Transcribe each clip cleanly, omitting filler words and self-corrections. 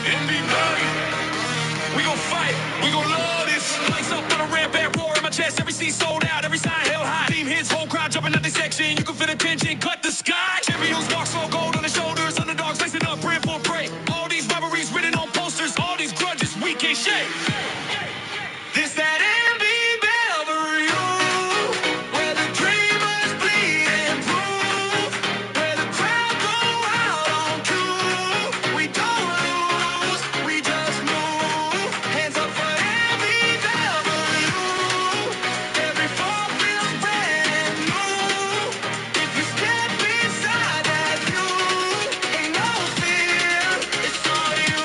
Anybody? We gon' fight, we gon' love this. Lights up on a ramp and roar in my chest. Every seat sold out, every sign held high. Team hits, whole crowd jumping at the section. You can feel the tension, cut the sky. Champions walk slow, gold on the shoulders. Underdogs lacing up, praying for a break. All these rivalries written on posters. All these grudges we can't shake. This that MB Bellevue, where the dreamers bleed and prove, where the crowd go out on cue. We don't lose, we just move. Hands up for MB Bellevue. Every fall feels brand new. If you step inside that view, ain't no fear, it's all you.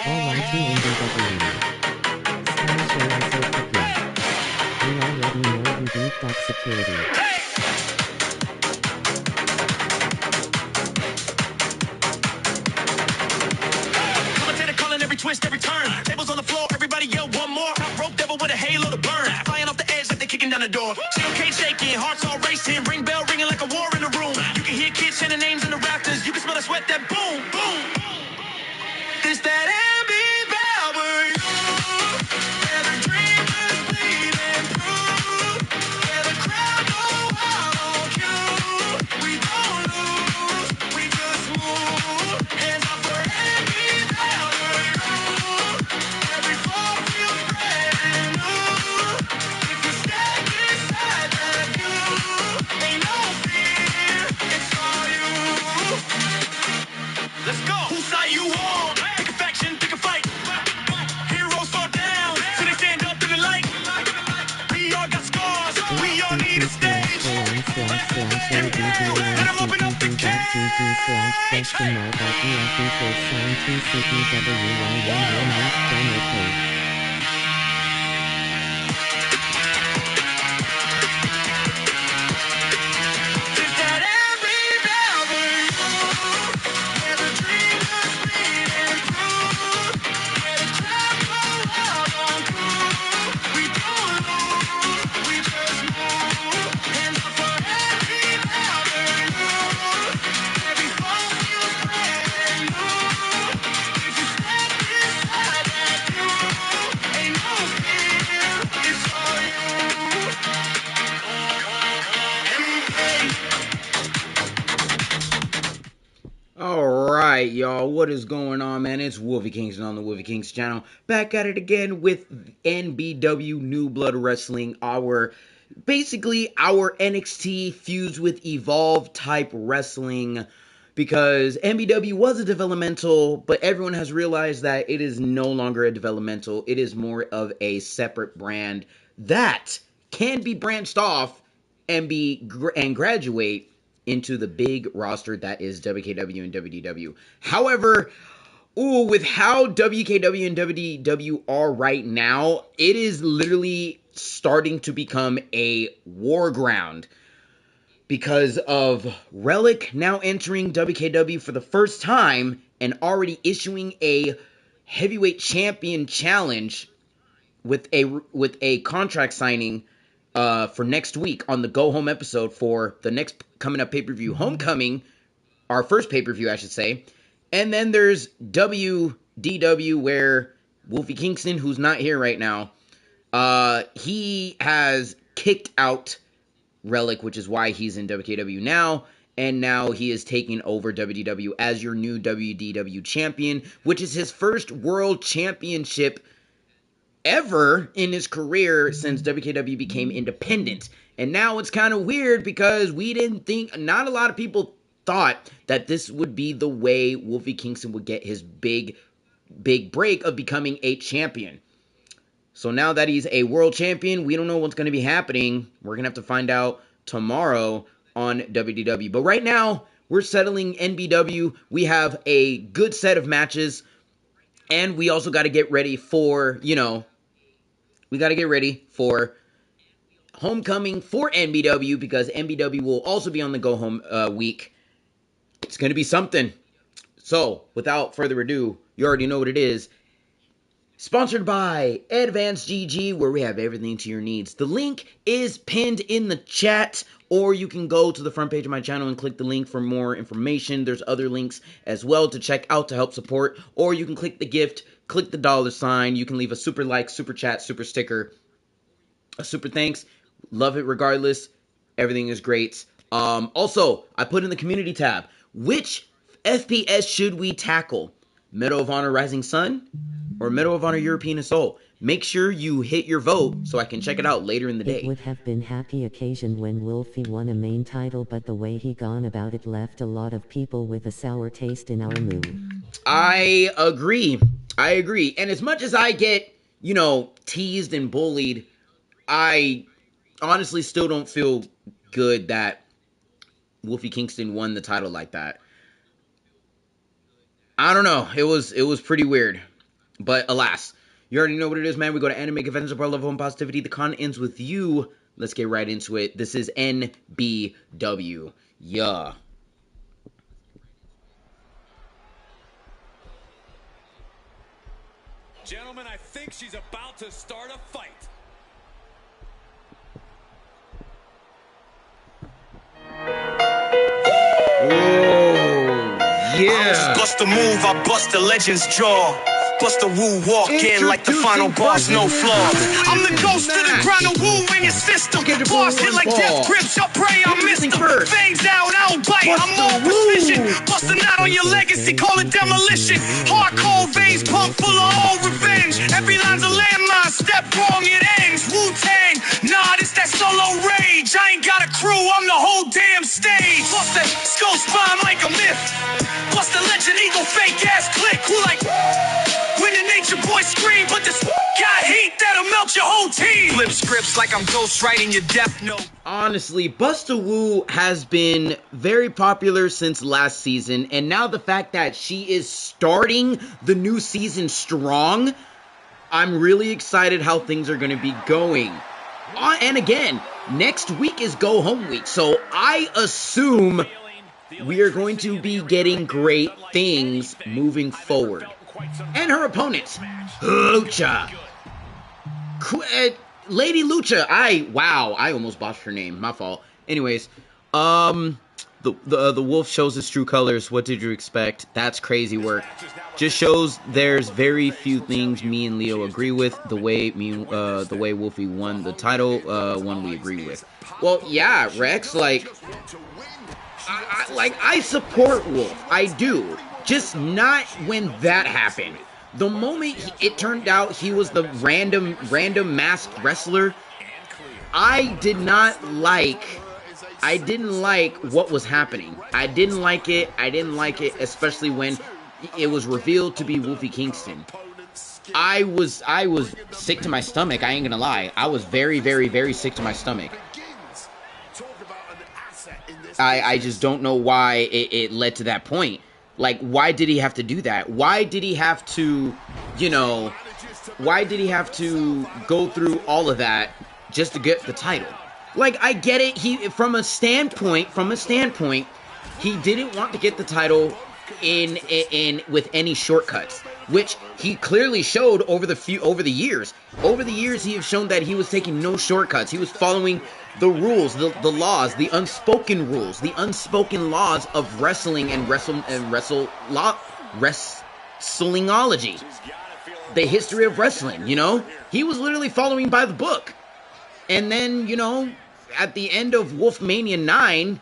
Almighty NBW. Sky show us so quickly. We already know you beat that security. Commentator calling every twist, every turn. Tables on the floor, everybody yell one more. Top rope devil with a halo to burn. Flying off the edge like they're kicking down the door. Steel cage shaking, hearts all racing. Ring bell ringing like a war in the room. You can hear kids chanting names in the rafters. You can smell the sweat that boom, boom. This that MB Bellevue, where the dreamers bleed and prove, where the crowd go out on cue. We don't lose, we just move. Hands up for MB Bellevue. Every fall feels brand new. If you step inside that view, ain't no fear, it's all you. Let's go. Whose side you on? Pick a faction, pick a fight. Heroes fall down, so they stand up to the light. We all got scars, we all need a stage. Let 'em open up the cage. This that MB Bellevue, where the dreamers bleed and prove, where the crowd go out on cue. We don't lose, we just move. Hands up for MB Bellevue. Every fall feels brand new. If you step inside that view, ain't no fear, it's all you. Alright, y'all, what is going on, man? It's Wolfie Kingston on the Wolfie Kings channel. Back at it again with NBW New Blood Wrestling, basically our NXT fused with Evolve type wrestling, because NBW was a developmental, but everyone has realized that it is no longer a developmental. It is more of a separate brand that can be branched off and graduate into the big roster that is WKW and WDW. However, with how WKW and WDW are right now, it is literally starting to become a war ground because of Relic now entering WKW for the first time and already issuing a heavyweight champion challenge with a contract signing for next week on the Go Home episode for the next coming up pay-per-view, Homecoming, our first pay-per-view, I should say. And then there's WDW, where Wolfie Kingston, who's not here right now, he has kicked out Relic, which is why he's in WKW now, and now he is taking over WDW as your new WDW champion, which is his first world championship ever in his career since WKW became independent. And now it's kind of weird because not a lot of people thought that this would be the way Wolfie Kingston would get his big break of becoming a champion. So now that he's a world champion, we don't know what's going to be happening. We're going to have to find out tomorrow on WDW. But right now, we're settling NBW. We have a good set of matches. And we also got to get ready for, Homecoming for NBW, because NBW will also be on the Go Home week. It's going to be something. So, without further ado, you already know what it is. Sponsored by Advanced GG, where we have everything to your needs. The link is pinned in the chat. or you can go to the front page of my channel and click the link for more information. There's other links as well to check out to help support, or you can click the gift, click the $sign. You can leave a super like, super chat, super sticker, a super thanks. Love it regardless. Everything is great. Also, I put in the community tab, which FPS should we tackle? Medal of Honor Rising Sun or Medal of Honor European Assault? Make sure you hit your vote so I can check it out later in the day. It would have been happy occasion when Wolfie won a main title, but the way he gone about it left a lot of people with a sour taste in our mood. I agree. And as much as I get, teased and bullied, I honestly still don't feel good that Wolfie Kingston won the title like that. I don't know. It was pretty weird. But alas, you already know what it is, man. We go to anime conventions, our level of positivity. The con ends with you. Let's get right into it. This is NBW. Yeah. Gentlemen, I think she's about to start a fight. Yeah. Bust a move, I bust the legend's jaw. Bust a woo, walk in like the final boss, no flaws. I'm the ghost of the grind of woo in your system. Boss hit like death grips, I'll pray I missed them. Fangs out, I don't bite, I'm more precision. Bust a knot on your legacy, call it demolition. Hardcore veins pump full of old revenge. Every line's a landmine, step wrong, it ends. Wu-Tang, nah, this that solo rage. I ain't got a crew, I'm the whole damn stage. Bust that skull spine like a myth. Bust the legend eagle fake ass click. Who like when the nature boy scream, but this got heat that'll melt your whole team. Flip scripts like I'm ghost writing your death note. Honestly, Busta Woo has been very popular since last season, and now the fact that she is starting the new season strong, I'm really excited how things are going to be going. And again, next week is go home week, so I assume we are going to be getting great things moving forward. And her opponent, Lucha. Lady Lucha. I almost botched her name. My fault. Anyways, the wolf shows its true colors. What did you expect? That's crazy work. Just shows there's very few things me and Leo agree with. The way Wolfie won the title, one we agree with. Well, yeah, Rex. I support Wolf. I do. Just not when that happened. The moment it turned out he was the random masked wrestler, I didn't like what was happening. I didn't like it, especially when it was revealed to be Wolfie Kingston. I was sick to my stomach, I ain't gonna lie. I was very, very, very sick to my stomach. I just don't know why it led to that point. Like, why did he have to do that? Why did he have to, go through all of that just to get the title? Like, I get it. From a standpoint, he didn't want to get the title in with any shortcuts, which he clearly showed over the years. Over the years, he has shown that he was taking no shortcuts. He was following the rules, the laws, the unspoken rules, the unspoken laws of wrestling and wrestlingology, the history of wrestling. He was literally following by the book. And then, at the end of Wolfmania 9,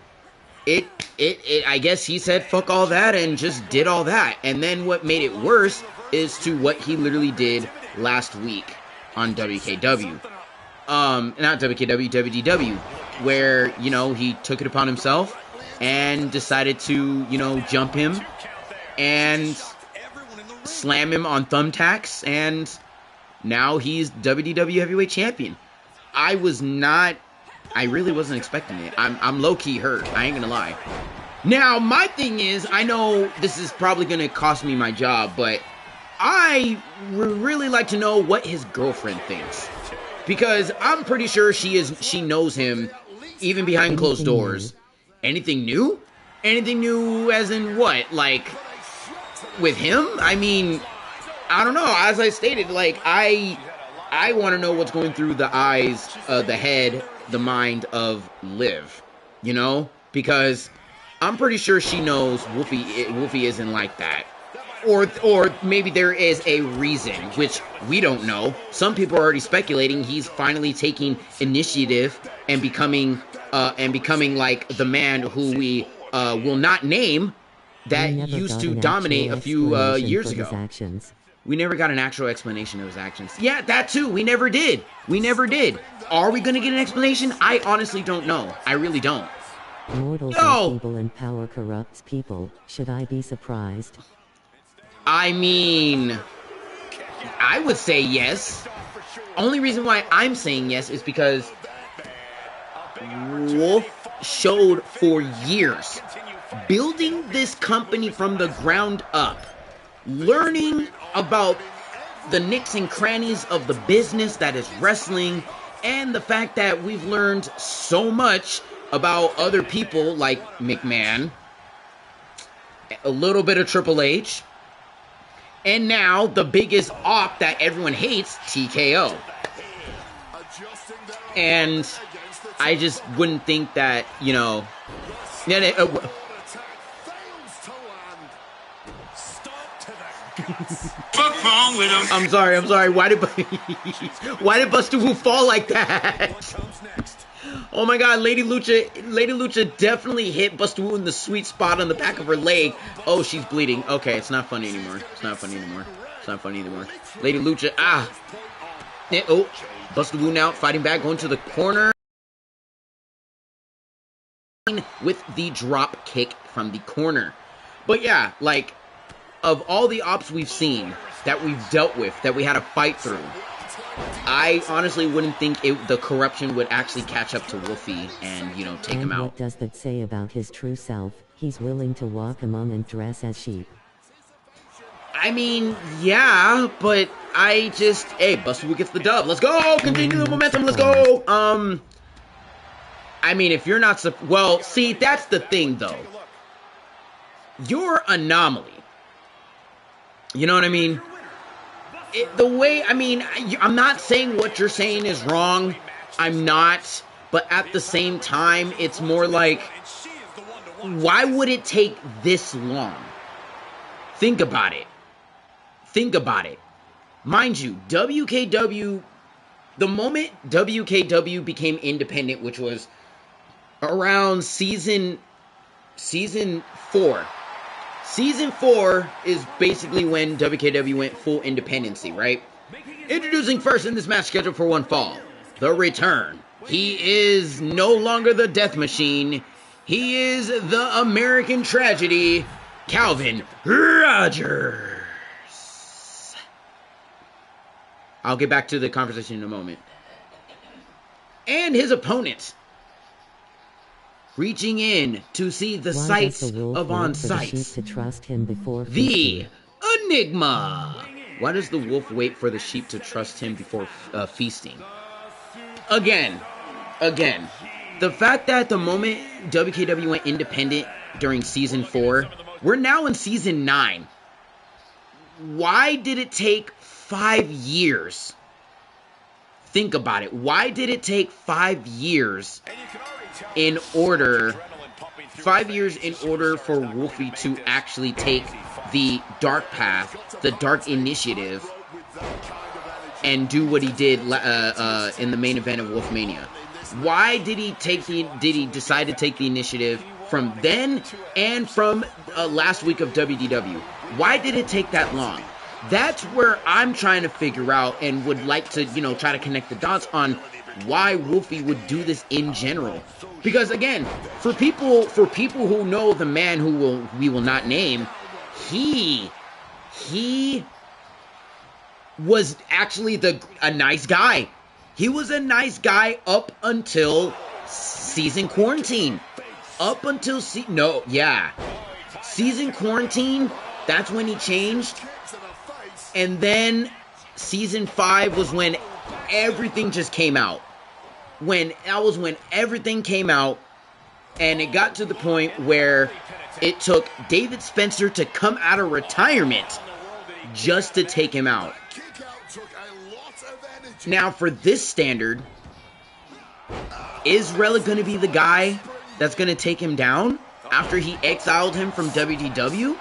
I guess he said fuck all that and just did all that. And then what made it worse is to what he literally did last week on WKW. Not WKW, WDW, where, he took it upon himself and decided to, jump him and slam him on thumbtacks, and now he's WDW Heavyweight Champion. I really wasn't expecting it. I'm low-key hurt, I ain't gonna lie. Now, my thing is, I know this is probably gonna cost me my job, but I would really like to know what his girlfriend thinks. Because I'm pretty sure she knows him, even behind closed doors. Anything new? Anything new as in what? Like, with him? I mean, I don't know. As I stated, I want to know what's going through the eyes, the head, the mind of Liv. You know, because I'm pretty sure she knows Wolfie isn't like that. Or maybe there is a reason, which we don't know. Some people are already speculating he's finally taking initiative and becoming like the man who we will not name, that used to dominate a few years ago. We never got an actual explanation of his actions. Yeah, that too. We never did. We never did. Are we gonna get an explanation? I honestly don't know. I really don't. Mortals are feeble and power corrupts people. Should I be surprised? I mean, I would say yes. Only reason why I'm saying yes is because Wolf showed for years building this company from the ground up, learning about the nicks and crannies of the business that is wrestling, and the fact that we've learned so much about other people like McMahon, a little bit of Triple H, and now the biggest op that everyone hates, TKO. And I just wouldn't think that, you know... What's wrong with him? I'm sorry. Why did Buster Wu fall like that? Oh my God, Lady Lucha definitely hit Buster Wu in the sweet spot on the back of her leg. Oh, she's bleeding. Okay, it's not funny anymore. Lady Lucha, oh, Buster Wu now fighting back, going to the corner with the drop kick from the corner. But yeah, like, of all the ops we've seen, that we've dealt with, that we had to fight through, I honestly wouldn't think the corruption would actually catch up to Wolfie and, you know, take him out. What does that say about his true self? He's willing to walk among and dress as sheep. I mean, yeah, but I just... Hey, Buster Wu gets the dub. Let's go! Continue the momentum. Let's go! I mean, if you're not... Well, see, that's the thing, though. You're anomaly. You know what I mean? I'm not saying what you're saying is wrong. I'm not. But at the same time, it's more like, why would it take this long? Think about it. Mind you, WKW, the moment WKW became independent, which was around season 4. Season 4 is basically when WKW went full independency, right? Introducing first in this match scheduled for one fall, The Return. He is no longer the Death Machine. He is the American Tragedy, Calvin Rogers. I'll get back to the conversation in a moment. And his opponent, reaching in to see the sights of on sight. The Enigma. Why does the wolf wait for the sheep to trust him before feasting? Again, the fact that the moment WKW went independent during season 4, we're now in season 9. Why did it take 5 years? Think about it. Why did it take 5 years in order for Wolfie to actually take the dark path, the dark initiative, and do what he did in the main event of Wolfmania? Why did he decide to take the initiative from then and from last week of WDW? Why did it take that long? That's where I'm trying to figure out and would like to, you know, try to connect the dots on why Wolfie would do this in general. Because again, for people who know the man who we will not name, he was actually a nice guy. He was a nice guy up until season quarantine. Season quarantine, that's when he changed. And then season 5 was when everything just came out. That was when everything came out, and it got to the point where it took David Spencer to come out of retirement just to take him out. Now, for this standard, is Relic going to be the guy that's going to take him down after he exiled him from WKW?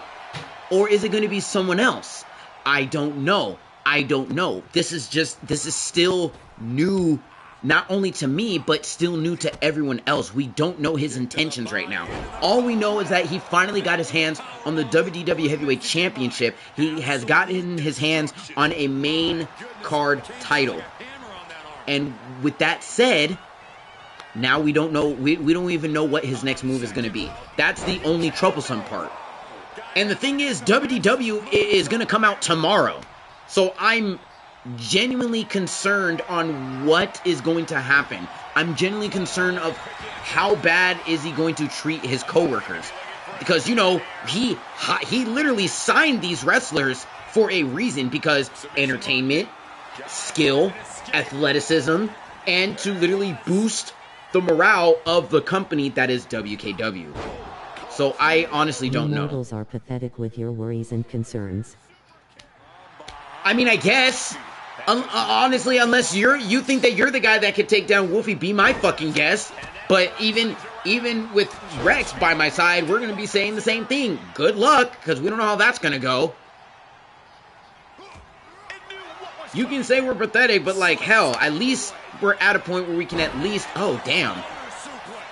Or is it going to be someone else? I don't know. I don't know. This is still new, not only to me, but still new to everyone else. We don't know his intentions right now. All we know is that he finally got his hands on the WKW Heavyweight Championship. He has gotten his hands on a main card title. And with that said, now we don't know, we don't even know what his next move is going to be. That's the only troublesome part. And the thing is, WKW is going to come out tomorrow. So I'm genuinely concerned on what is going to happen. I'm genuinely concerned of how bad is he going to treat his coworkers. Because, you know, he literally signed these wrestlers for a reason. Because entertainment, skill, athleticism, and to literally boost the morale of the company that is WKW. So I honestly don't know. Mortals are pathetic with your worries and concerns. I mean, I guess. Honestly, unless you think that you're the guy that could take down Wolfie, be my fucking guest. But even with Rex by my side, we're going to be saying the same thing. Good luck, because we don't know how that's going to go. You can say we're pathetic, but like, hell, at least we're at a point where we can at least... Oh, damn.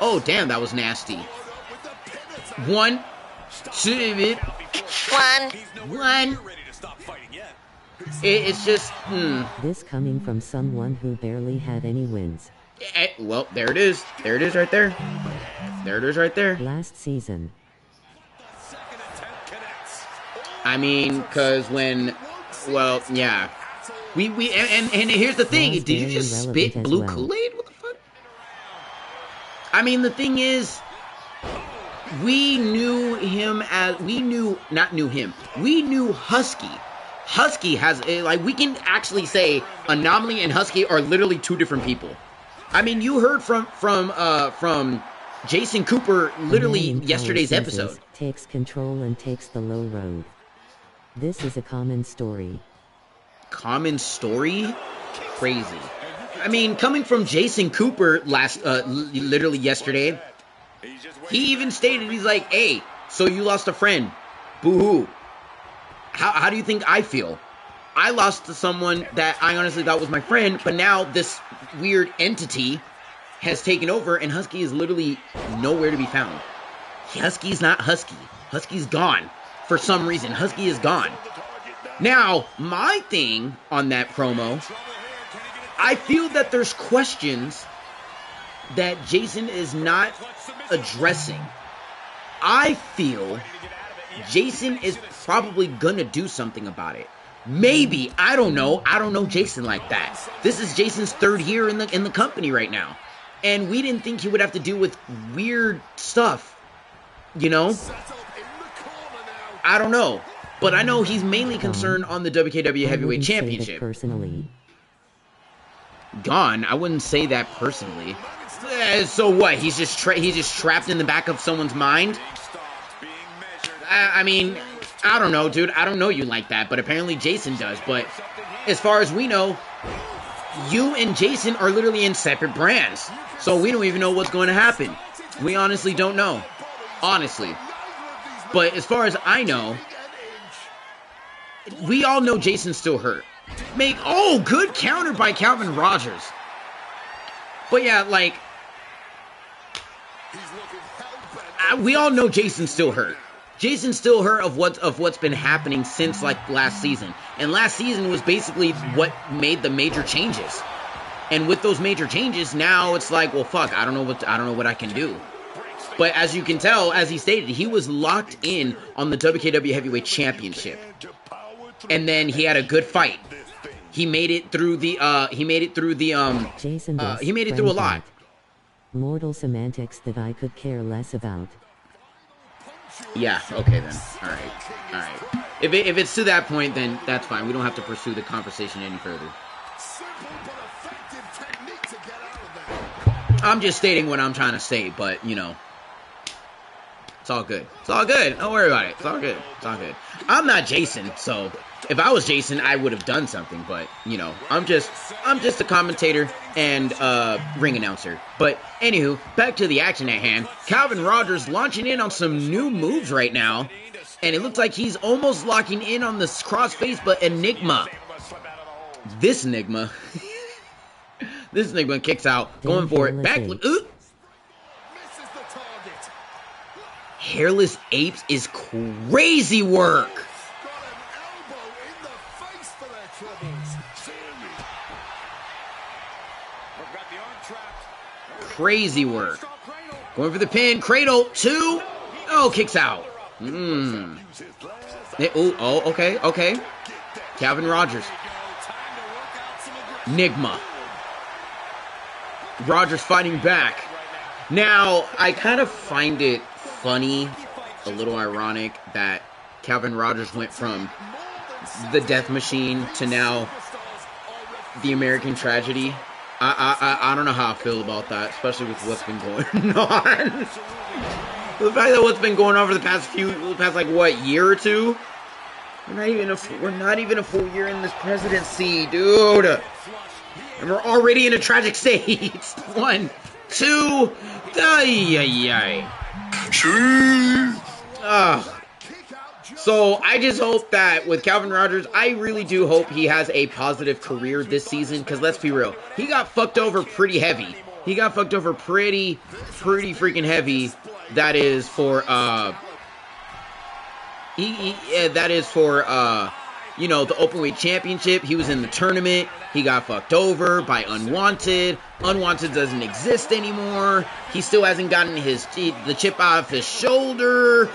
Oh, damn, that was nasty. One. It's just... This coming from someone who barely had any wins. Well, there it is. There it is right there. There it is right there. Last season. I mean, because when... Well, yeah... And here's the thing, did you just spit blue Kool-Aid? What the fuck? I mean, the thing is, we knew Husky. Husky has, like, we can actually say Anomaly and Husky are literally two different people. I mean, you heard from Jason Cooper literally yesterday's episode. Takes control and takes the low road. This is a common story. Common story? Crazy. I mean, coming from Jason Cooper literally yesterday, he even stated, he's like, hey, so you lost a friend. Boo-hoo. How do you think I feel? I lost to someone that I honestly thought was my friend, but now this weird entity has taken over, and Husky is literally nowhere to be found. Husky's not Husky. Husky's gone. For some reason, Husky is gone. Now, my thing on that promo, I feel that there's questions that Jason is not addressing. I feel Jason is probably gonna do something about it. Maybe, I don't know. I don't know Jason like that. This is Jason's third year in the company right now. And we didn't think he would have to deal with weird stuff, you know? I don't know. But I know he's mainly concerned on the WKW Heavyweight Championship. Personally. Gone? I wouldn't say that personally. So what? He's just trapped in the back of someone's mind? I mean, I don't know, dude. I don't know you like that, but apparently Jason does. But as far as we know, you and Jason are literally in separate brands. So we don't even know what's going to happen. We honestly don't know. Honestly. But as far as I know, we all know Jason's still hurt. Good counter by Calvin Rogers. But yeah, like, we all know Jason's still hurt. Jason's still hurt of what's been happening since like last season. And last season was basically what made the major changes. And with those major changes, now it's like, well, fuck, I don't know what I can do. But as you can tell, as he stated, he was locked in on the WKW Heavyweight Championship. And then he had a good fight. He made it through the Jason he made it through a lot. Mortal semantics that I could care less about. Yeah, okay then. Alright. If it's to that point, then that's fine. We don't have to pursue the conversation any further. I'm just stating what I'm trying to say, but, you know, it's all good. It's all good. Don't worry about it. It's all good. It's all good. I'm not Jason, so If I was Jason, I would have done something, but you know, I'm just a commentator and ring announcer. But anywho, back to the action at hand. Calvin Rogers launching in on some new moves right now, and it looks like he's almost locking in on this crossface, but Enigma. This Enigma kicks out, going for it. Back. Hairless Apes is crazy work. Crazy work. Going for the pin. Cradle. 2. Oh, kicks out. Oh, okay. Calvin Rogers. Enigma. Rogers fighting back. Now, I kind of find it funny, a little ironic, that Calvin Rogers went from the Death Machine to now the American Tragedy. I don't know how I feel about that, especially with what's been going on. The fact that what's been going on for the past like what, year or two? We're not even a full year in this presidency, dude. And we're already in a tragic state. 1, 2, So I just hope that with Calvin Rogers, I really do hope he has a positive career this season, because let's be real, he got fucked over pretty heavy. He got fucked over pretty freaking heavy. That is for you know, the Openweight Championship. He was in the tournament. He got fucked over by Unwanted. Unwanted doesn't exist anymore. He still hasn't gotten the chip off his shoulder.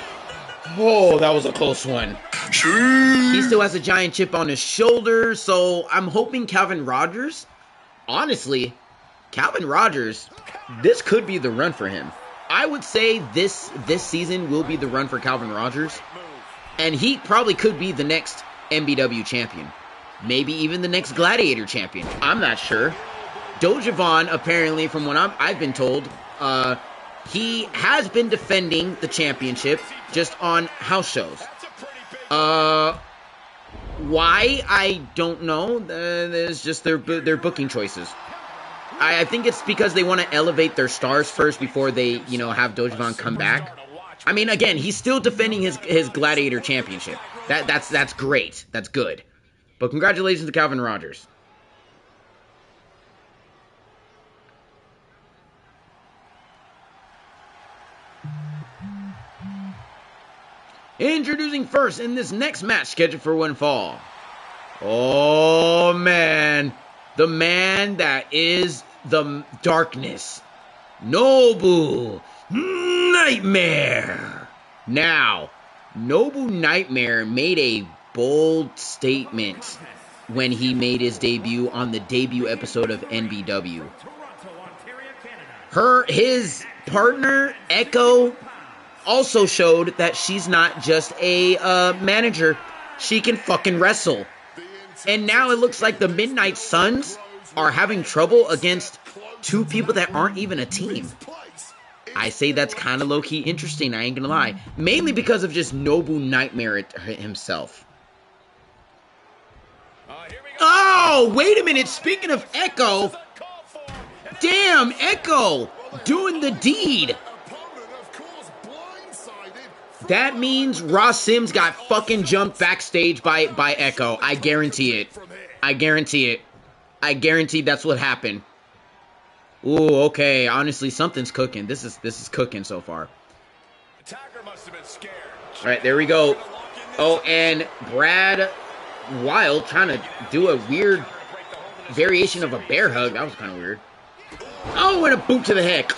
Oh, that was a close one. He still has a giant chip on his shoulder. So I'm hoping Calvin Rogers, honestly, Calvin Rogers, this could be the run for him. I would say this season will be the run for Calvin Rogers. And he probably could be the next MBW champion. Maybe even the next Gladiator champion. I'm not sure. Dojavon, apparently, from what I've been told, he has been defending the championship just on house shows. Why? I don't know. There's just their booking choices. I think it's because they want to elevate their stars first before they, you know, have Dojavon come back. I mean, again, he's still defending his Gladiator championship. That's great. That's good. But congratulations to Calvin Rogers. Introducing first in this next match scheduled for one fall. Oh, man. The man that is the darkness. Nobu Nightmare. Now, Nobu Nightmare made a bold statement when he made his debut on the debut episode of NBW. His partner, Echo, also showed that she's not just a manager. She can fucking wrestle. And now it looks like the Midnight Suns are having trouble against two people that aren't even a team. I say that's kind of low-key interesting, I ain't gonna lie. Mainly because of just Nobu Nightmare himself. Oh, wait a minute. Speaking of Echo. Damn, Echo doing the deed. That means Ross Sims got fucking jumped backstage by Echo. I guarantee it. I guarantee it. I guarantee that's what happened. Ooh, okay. Honestly, something's cooking. This is cooking so far. All right, there we go. Oh, and Brad Wild trying to do a weird variation of a bear hug. That was kind of weird. Oh, and a boot to the head.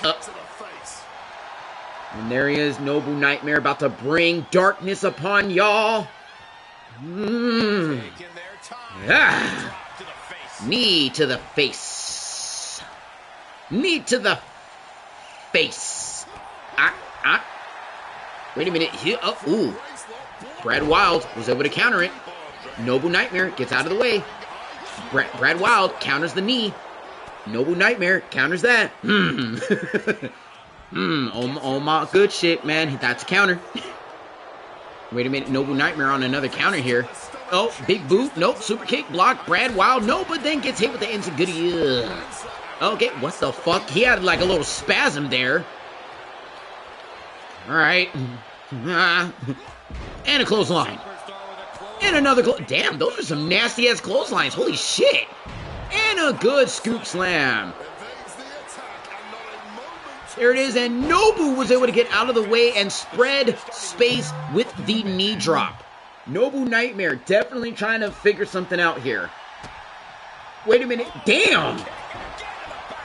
And there he is, Nobu Nightmare, about to bring darkness upon y'all. Knee to the face. Knee to the face. Wait a minute. Ooh. Brad Wild was able to counter it. Nobu Nightmare gets out of the way. Brad Wild counters the knee. Nobu Nightmare counters that. Oh my good shit, man. That's a counter. Wait a minute. Nobu Nightmare on another counter here. Oh, big boot. Nope. Super kick. Block. Brad Wild. No, but then gets hit with the Enziguri. Okay, what the fuck? He had like a little spasm there. All right. And a clothesline. And another damn, those are some nasty-ass clotheslines. Holy shit. And a good scoop slam. There it is, and Nobu was able to get out of the way and spread space with the knee drop. Nobu Nightmare definitely trying to figure something out here. Wait a minute. Damn!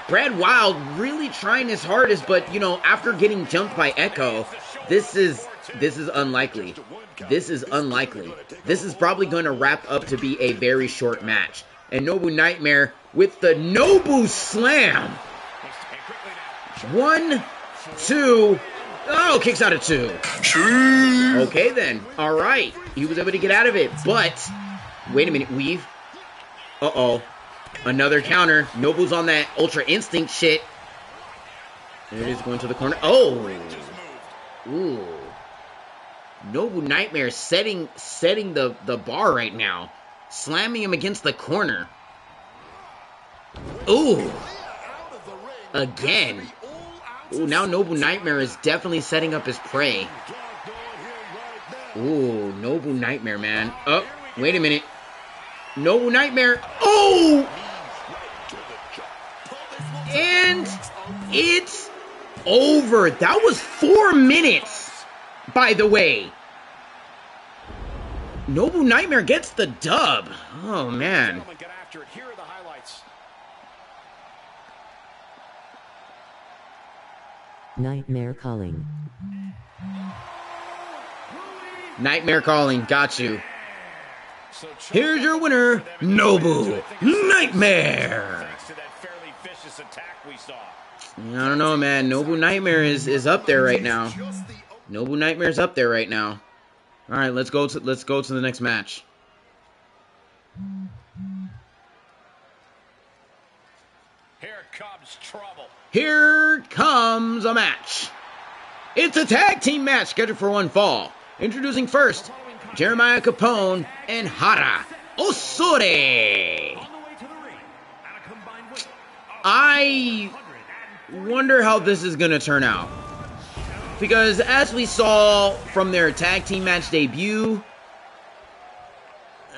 Brad Wild really trying his hardest, but, you know, after getting jumped by Echo, this is unlikely. This is unlikely. This is probably going to wrap up to be a very short match. And Nobu Nightmare with the Nobu Slam. 1, 2. Oh, kicks out of 2. Okay, then. All right. He was able to get out of it. But, wait a minute. Weave. Uh-oh. Another counter. Nobu's on that Ultra Instinct shit. There it is, going to the corner. Oh. Ooh. Nobu Nightmare setting the bar right now. Slamming him against the corner. Ooh. Again. Ooh, now Nobu Nightmare is definitely setting up his prey. Ooh, Nobu Nightmare, man. Oh, wait a minute. Nobu Nightmare. Oh! And it's over. That was 4 minutes, by the way. Nobu Nightmare gets the dub. Oh, man. Nightmare calling. Nightmare calling. Got you. Here's your winner, Nobu Nightmare. I don't know, man. Nobu Nightmare is up there right now. Nobu Nightmare's up there right now. All right, let's go to the next match. Here comes trouble. Here comes a match. It's a tag team match scheduled for one fall. Introducing first, Jeremiah Capone and Hara Osore. I wonder how this is going to turn out. Because as we saw from their tag team match debut,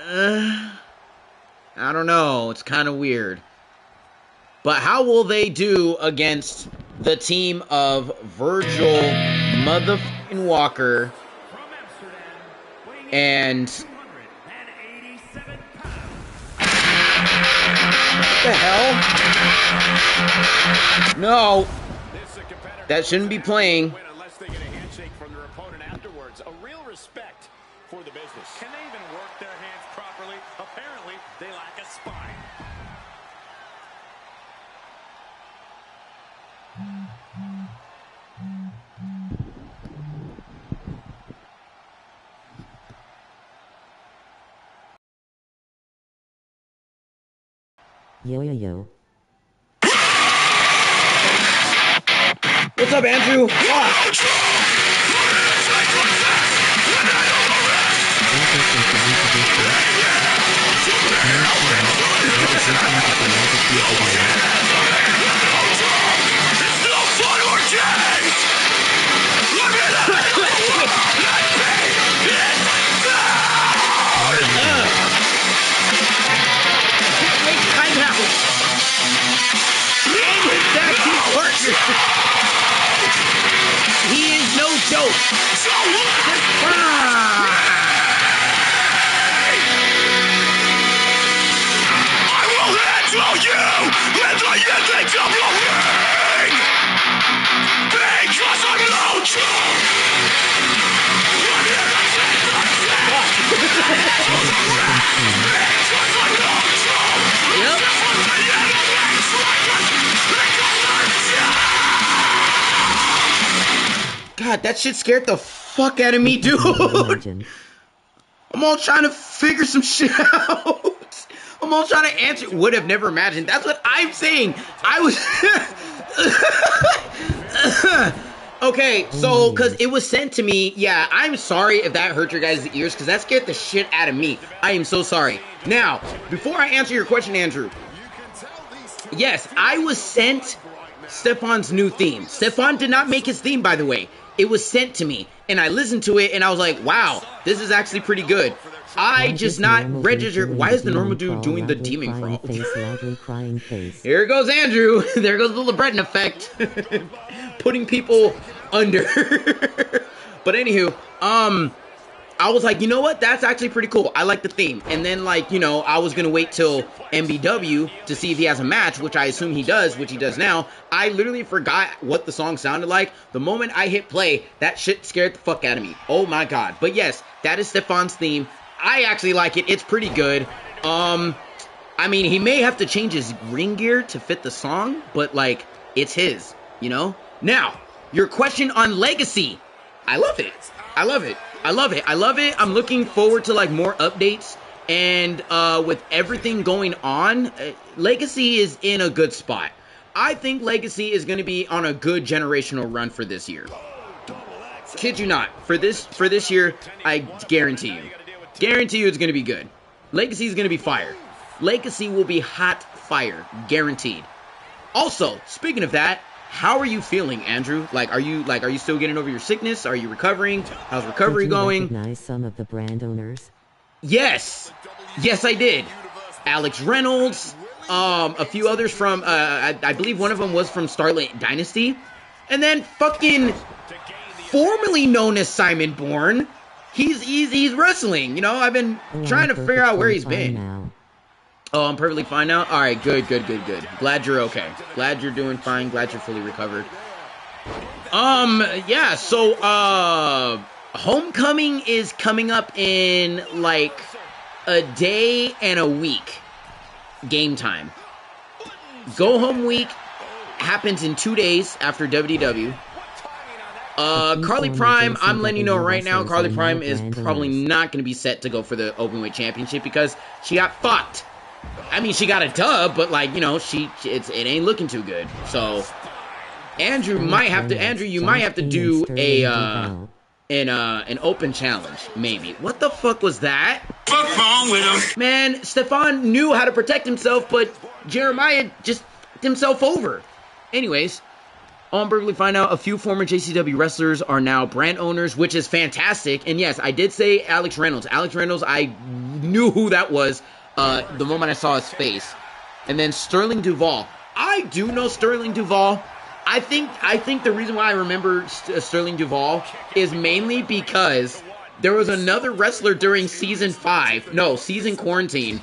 I don't know. It's kind of weird. But how will they do against the team of Virgil motherfucking Walker and what the hell? No, that shouldn't be playing. Unless they get a handshake from their opponent afterwards. A real respect for the business. Can they even work their hands properly? Apparently, they lack a spine. Yo yo yo. What's up, Andrew? He is no joke. I will handle you in the endings of your ring, because I'm no joke. I'm here to take the shit. Because I'm no joke. Yep. God, that shit scared the fuck out of me, dude. I'm all trying to figure some shit out. I'm all trying to answer. Would have never imagined. That's what I'm saying. I was... Okay, so, because it was sent to me, yeah, I'm sorry if that hurt your guys' ears, because that scared the shit out of me. I am so sorry. Now, before I answer your question, Andrew, yes, I was sent Stefan's new theme. Stefan did not make his theme, by the way. It was sent to me, and I listened to it, and I was like, wow, this is actually pretty good. I just not registered. Why is the normal dude doing the teaming crawl? Here goes Andrew. There goes the LeBreton effect. Putting people under. But anywho, I was like, you know what? That's actually pretty cool. I like the theme. And then, like, you know, I was going to wait till MBW to see if he has a match, which I assume he does, which he does now. I literally forgot what the song sounded like. The moment I hit play, that shit scared the fuck out of me. Oh my god. But yes, that is Stefan's theme. I actually like it. It's pretty good. I mean, he may have to change his ring gear to fit the song, but, like, it's his, you know? Now, your question on Legacy. I love it. I love it. I love it. I love it. I'm looking forward to, like, more updates. And with everything going on, Legacy is in a good spot. I think Legacy is going to be on a good generational run for this year. Kid you not. For this year, I guarantee you. Guarantee you it's going to be good. Legacy is going to be fire. Legacy will be hot fire. Guaranteed. Also, speaking of that, how are you feeling, Andrew? Are you still getting over your sickness? Are you recovering? How's recovery going? Did you recognize some of the brand owners? Yes. Yes, I did. Alex Reynolds, a few others from, I believe one of them was from Starlight Dynasty. And then fucking formerly known as Simon Bourne. He's wrestling, you know? I've been trying to figure out where he's been. Now. Oh, I'm perfectly fine now? Alright, good. Glad you're okay. Glad you're doing fine. Glad you're fully recovered. Yeah, so, Homecoming is coming up in, like, a day and a week. Game time. Go Home Week happens in 2 days after WDW. Carly Prime, I'm letting you know right now, Carly Prime is probably not going to be set to go for the Openweight Championship because she got fucked. I mean, she got a dub, but, like, you know, it ain't looking too good. So, Andrew, you might have to do an open challenge, maybe. What the fuck was that? What's wrong with him? Man, Stefan knew how to protect himself, but Jeremiah just fucked himself over. Anyways, on Berkeley find out a few former JCW wrestlers are now brand owners, which is fantastic. And yes, I did say Alex Reynolds. Alex Reynolds, I knew who that was the moment I saw his face. And then Sterling Duval. I do know Sterling Duval. I think the reason why I remember Sterling Duval is mainly because there was another wrestler during season quarantine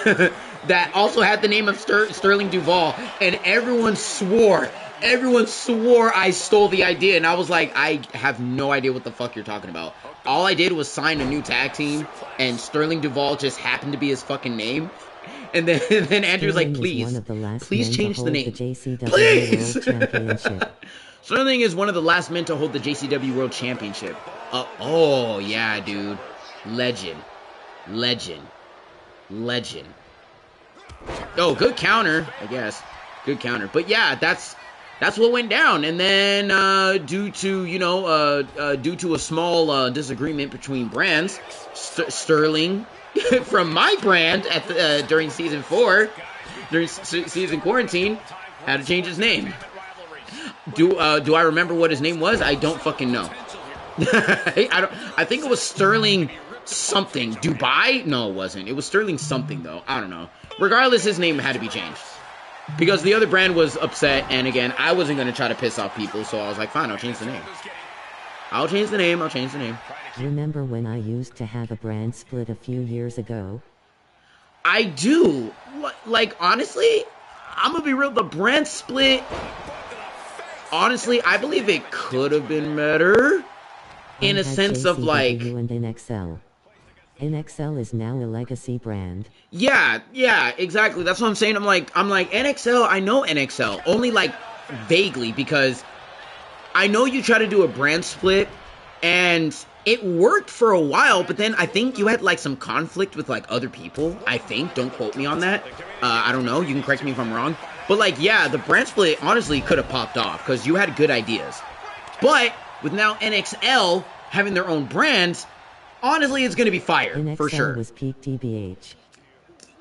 that also had the name of Sterling Duval, and everyone swore I stole the idea, and I was like, I have no idea what the fuck you're talking about. All I did was sign a new tag team, and Sterling Duval just happened to be his fucking name. And then Andrew's like, please change the name. Please! Sterling is one of the last men to hold the JCW World Championship. Oh, yeah, dude. Legend. Oh, good counter, I guess. Good counter. But yeah, that's what went down. And then due to a small disagreement between brands, Sterling from my brand during season 4, during season quarantine, had to change his name. Do I remember what his name was? I don't fucking know. I think it was Sterling something. Dubai? No, it wasn't. It was Sterling something, though. I don't know. Regardless, his name had to be changed. Because the other brand was upset, and again, I wasn't going to try to piss off people, so I was like, fine, I'll change the name. I'll change the name. Remember when I used to have a brand split a few years ago? I do. Like, honestly, I'm going to be real, the brand split, honestly, I believe it could have been better. In a sense of, like... and NXL. NXL is now a legacy brand. Yeah, exactly. That's what I'm saying. I'm like, NXL, I know NXL. Only, like, vaguely, because I know you try to do a brand split, and it worked for a while, but then I think you had, like, some conflict with, like, other people. I think. Don't quote me on that. I don't know. You can correct me if I'm wrong. But, like, yeah, the brand split honestly could have popped off because you had good ideas. But with now NXL having their own brands, honestly, it's going to be fire, NXL for sure. was peak TBH.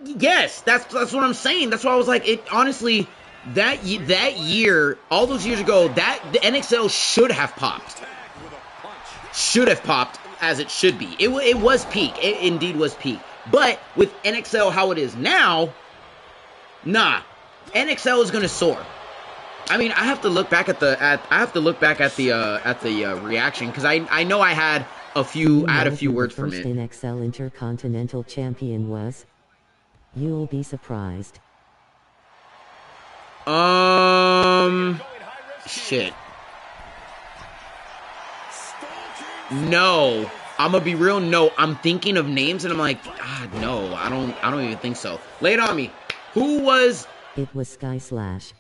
Yes, that's what I'm saying. That's why I was like, it honestly, that year, all those years ago, the NXL should have popped. Should have popped as it should be. It was peak. It indeed was peak. But with NXL how it is now, nah. NXL is gonna soar. I mean, I have to look back at the reaction because I know I had a few words from it. The first NXL Intercontinental Champion was. You'll be surprised. Shit. No. I'm gonna be real. No, I'm thinking of names and I'm like, no, I don't even think so. Lay it on me. Who was? It was Sky Slash.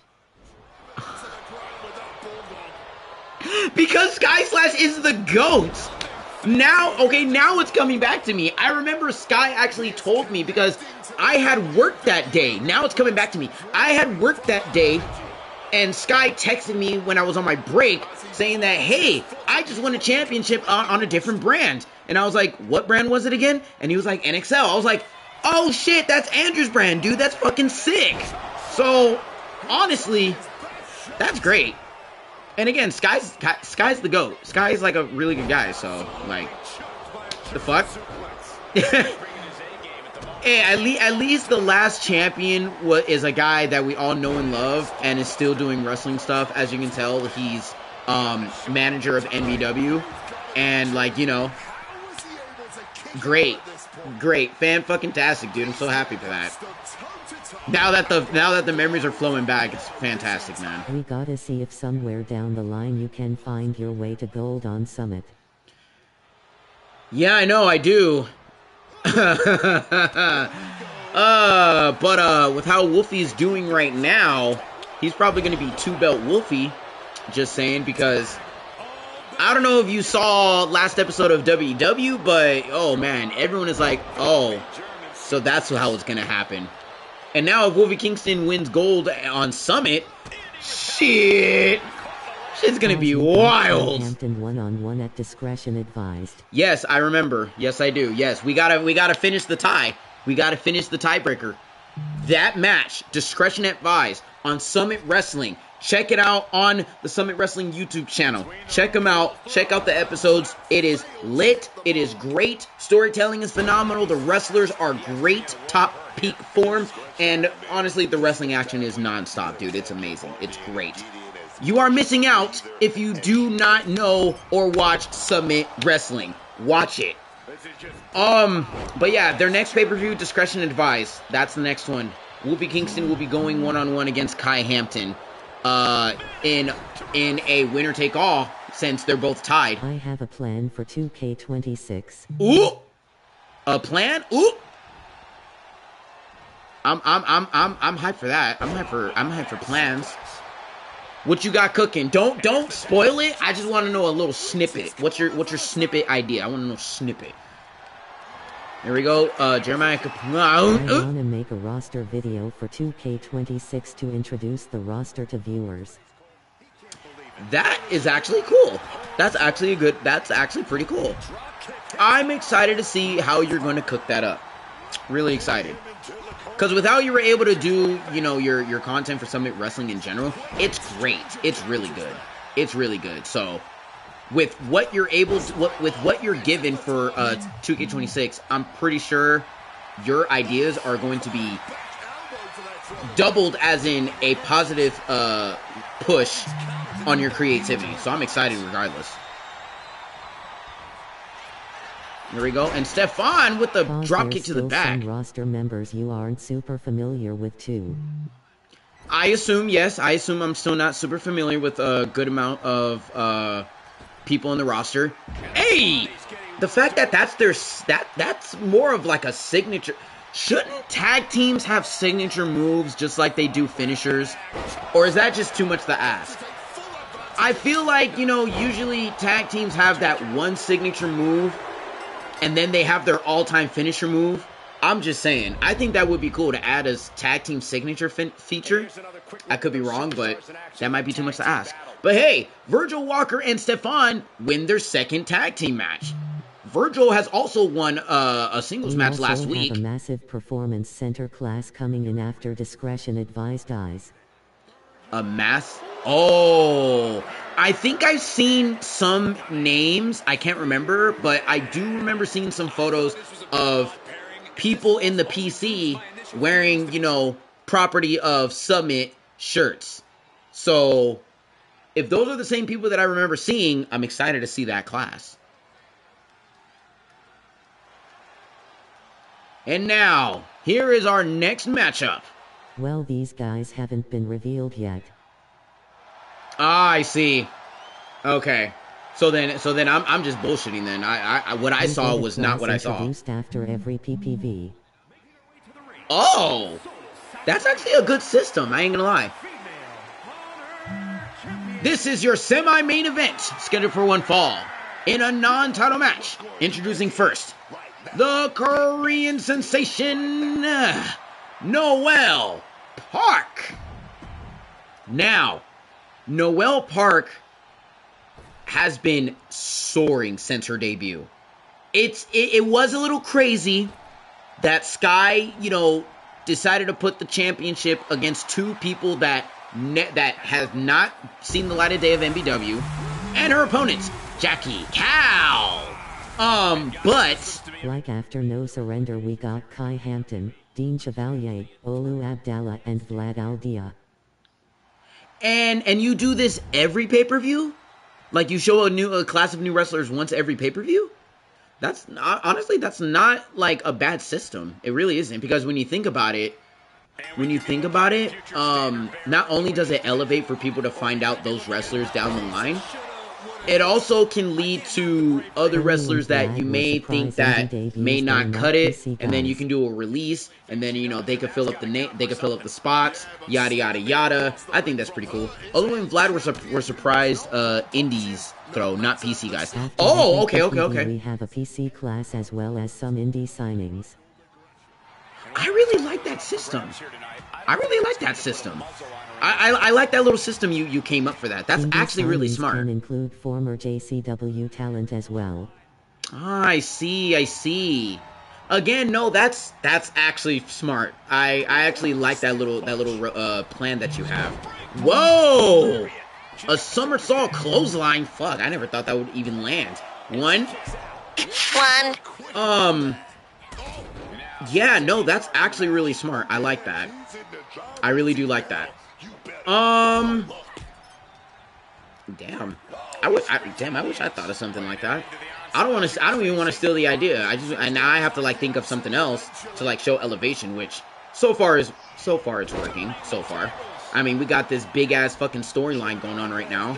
Because Sky Slash is the GOAT. Now it's coming back to me. I remember Sky actually told me because I had worked that day. Now it's coming back to me. I had worked that day, and Sky texted me when I was on my break saying that, hey, I just won a championship on a different brand. And I was like, what brand was it again? And he was like, NXL. I was like, oh shit, that's Andrew's brand, dude. That's fucking sick. So, honestly, that's great. And again, Sky's the GOAT. Sky's like a really good guy, so, like, the fuck? Hey, at least the last champion is a guy that we all know and love and is still doing wrestling stuff. As you can tell, he's manager of NBW. And, like, you know, great. Fan-fucking-tastic, dude. I'm so happy for that. Now that the memories are flowing back, it's fantastic, man. We gotta see if somewhere down the line you can find your way to gold on Summit. Yeah, I know, I do. But with how Wolfie's doing right now, he's probably gonna be 2-belt Wolfie. Just saying, because I don't know if you saw last episode of WKW, but oh man, everyone is like, oh, so that's how it's gonna happen. And now if Wolfie Kingston wins gold on Summit, shit's gonna be wild. Hampton one-on-one at discretion advised. Yes, I remember. Yes, I do. Yes, we gotta finish the tie. We gotta finish the tiebreaker. That match, discretion advised, on Summit Wrestling. Check it out on the Summit Wrestling YouTube channel. Check them out. Check out the episodes. It is lit. It is great. Storytelling is phenomenal. The wrestlers are great. Top peak form. And honestly, the wrestling action is non-stop, dude. It's amazing. It's great. You are missing out if you do not know or watch Summit Wrestling. Watch it. But yeah, their next pay-per-view, discretion advised. That's the next one. Wolfie Kingston will be going one-on-one against Kai Hampton. In a winner-take-all, since they're both tied. I have a plan for 2K26. Ooh, a plan? Ooh, I'm hyped for that. I'm hyped for plans. What you got cooking? Don't spoil it. I just want to know a little snippet. What's your snippet idea? I want to know snippet. There we go. Jeremiah. I want to make a roster video for 2K26 to introduce the roster to viewers. That is actually cool. That's actually pretty cool. I'm excited to see how you're going to cook that up. Really excited. Because with how you were able to do, you know, your content for Summit Wrestling in general, it's great. It's really good. It's really good. So, with what you're able to, with what you're given for 2K26, I'm pretty sure your ideas are going to be doubled, as in a positive push on your creativity. So I'm excited regardless. Here we go. And Stefan with the drop kick to the back. Some roster members you aren't super familiar with too. I assume, yes. I assume I'm still not super familiar with a good amount of people in the roster. Hey! The fact that that's more of like a signature. Shouldn't tag teams have signature moves just like they do finishers? Or is that just too much to ask? I feel like, you know, usually tag teams have that one signature move, and then they have their all-time finisher move. I'm just saying. I think that would be cool to add as tag team signature feature. I could be wrong, but that might be too much to ask. But hey, Virgil Walker and Stefan win their second tag team match. Virgil has also won a singles match last week. We also have a massive performance center class coming in after discretion advised, guys. Oh, I think I've seen some names. I can't remember, but I do remember seeing some photos of people in the PC wearing, you know, property of Summit shirts. So, if those are the same people that I remember seeing, I'm excited to see that class. And now, here is our next matchup. Well, these guys haven't been revealed yet. Ah, I see. Okay. So then I'm just bullshitting then. What I saw was not what I saw. Introduced after every PPV. Oh! That's actually a good system, I ain't gonna lie. This is your semi-main event, scheduled for one fall. In a non-title match, introducing first, the Korean sensation, Noel Park. Now, Noel Park has been soaring since her debut. It was a little crazy that Sky, you know, decided to put the championship against two people that have not seen the light of day of MBW, and her opponents, Jackie Cow. But like after No Surrender, we got Kai Hampton, Dean Chevalier, Olu Abdallah, and Vlad Aldia. And you do this every pay-per-view? Like you show a class of new wrestlers once every pay-per-view? That's not, honestly, that's not like a bad system. It really isn't, because when you think about it, not only does it elevate for people to find out those wrestlers down the line, it also can lead to other wrestlers that you may think that may not cut it, and then you can do a release, and then, you know, they could fill up the spots, yada yada yada. I think that's pretty cool. Although when Vlad were surprised indies throw, not PC guys. Oh, okay. We have a PC class as well as some indie signings. I really like that system. I like that little system you came up for that. That's Indie actually really signings smart. Can include former JCW talent as well. Ah, I see. Again, no, that's actually smart. I actually like that little plan that you have. Whoa! A somersault clothesline. Fuck, I never thought that would even land. One. Yeah, no, that's actually really smart. I like that. I really do like that. Damn. I wish I thought of something like that. I don't even want to steal the idea. Now I have to like think of something else to like show elevation, which so far it's working. So far. I mean, we got this big ass fucking storyline going on right now.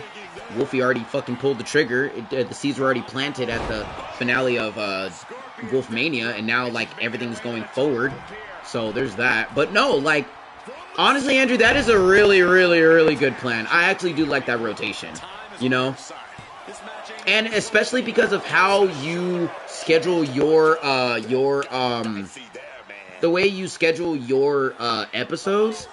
Wolfie already fucking pulled the trigger. The seeds were already planted at the finale of Wolfmania, and now like everything's going forward. So there's that. But no, like honestly, Andrew, that is a really, really, really good plan. I actually do like that rotation, you know? And especially because of how you schedule the way you schedule your episodes.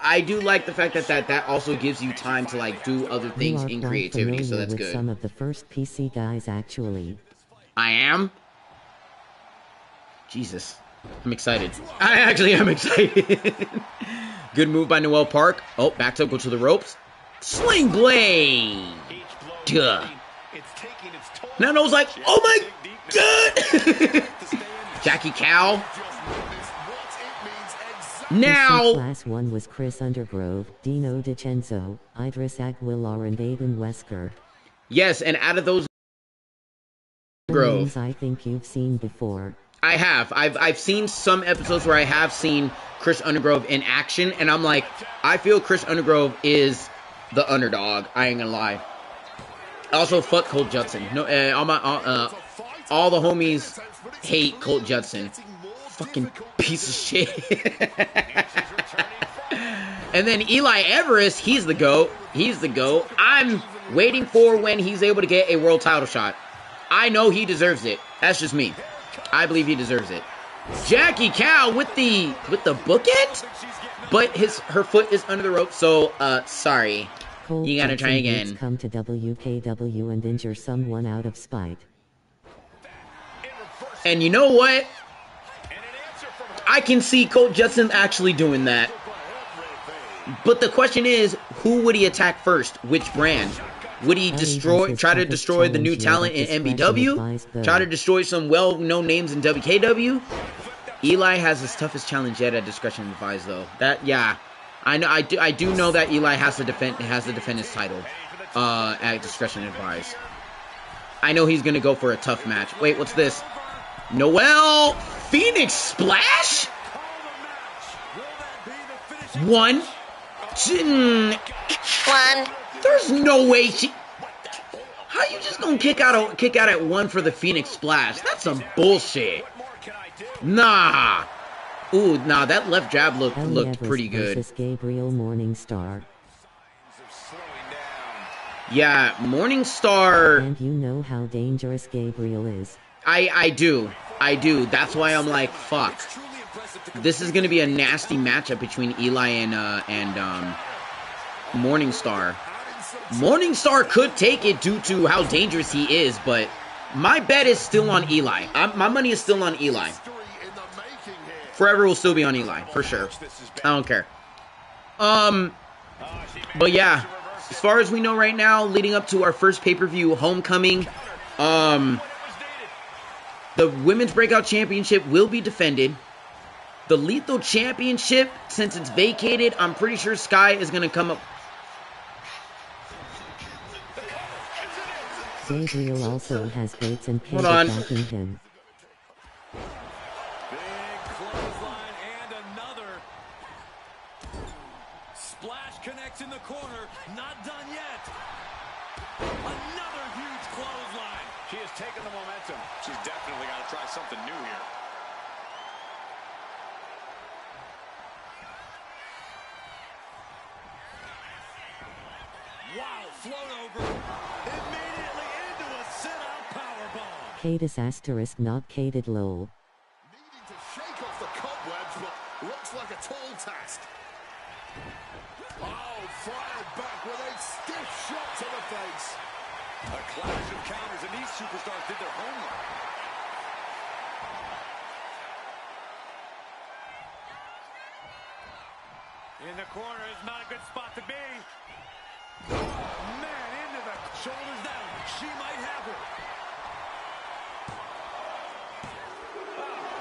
I do like the fact that also gives you time to like do other things in creativity, so that's good. Some of the first PC guys actually. I am? Jesus. I'm excited. I actually am excited. Good move by Noel Park. Oh, back to go to the ropes. Sling blade. Duh. Now Noel's like, oh my god. Jackie Cow. Now, Class 1 was Chris Undergrove, Dino DiCenzo, Idris Aguilar, and Aiden Wesker. Yes, and out of those names I think you've seen before. I have. I've seen some episodes where I have seen Chris Undergrove in action, and I'm like, I feel Chris Undergrove is the underdog. I ain't gonna lie. Also, fuck Colt Judson. No, all the homies hate Colt Judson. Fucking piece of shit. And then Eli Everest, he's the GOAT. I'm waiting for when he's able to get a world title shot. I know he deserves it. That's just me. I believe he deserves it. Jackie Cow with the bookend, but her foot is under the rope. So sorry, Cole you gotta try Jackson again. come to WKW and injure someone out of spite. And you know what? I can see Cole Judson actually doing that. But the question is, who would he attack first? Which brand? Would he try to destroy the new talent in MBW? Try to destroy some well-known names in WKW? Eli has his toughest challenge yet at discretion advised, though. I do know that Eli has to defend his title at discretion advised. I know he's gonna go for a tough match. Wait, what's this? Noel Phoenix Splash? One. There's no way she. How you just gonna kick out at one for the Phoenix Splash? That's some bullshit. Nah. Ooh, nah. That left jab looked pretty good. Gabriel Morningstar. Yeah, Morningstar. And you know how dangerous Gabriel is. I do. That's why I'm like, fuck. This is gonna be a nasty matchup between Eli and Morningstar. Morningstar could take it due to how dangerous he is, but my bet is still on Eli. My money is still on Eli. Forever will still be on Eli, for sure. I don't care. But yeah, as far as we know right now, leading up to our first pay-per-view, Homecoming, the Women's Breakout Championship will be defended. The Lethal Championship, since it's vacated, I'm pretty sure Sky is going to come up. Gabriel also has Bates and Kate Hold on. backing him. Big clothesline and another. Splash connects in the corner. Not done yet. Another huge clothesline. She has taken the momentum. She's definitely got to try something new here. Wow, float over. Immediately into a sit-out powerbomb. Cadis asterisk not Cated lol. Needing to shake off the cobwebs, but looks like a tall task. Oh, fired back with a stiff shot to the face. A clash of counters, and these superstars did their homework. In the corner is not a good spot to be. Man, into the shoulders down. She might have it.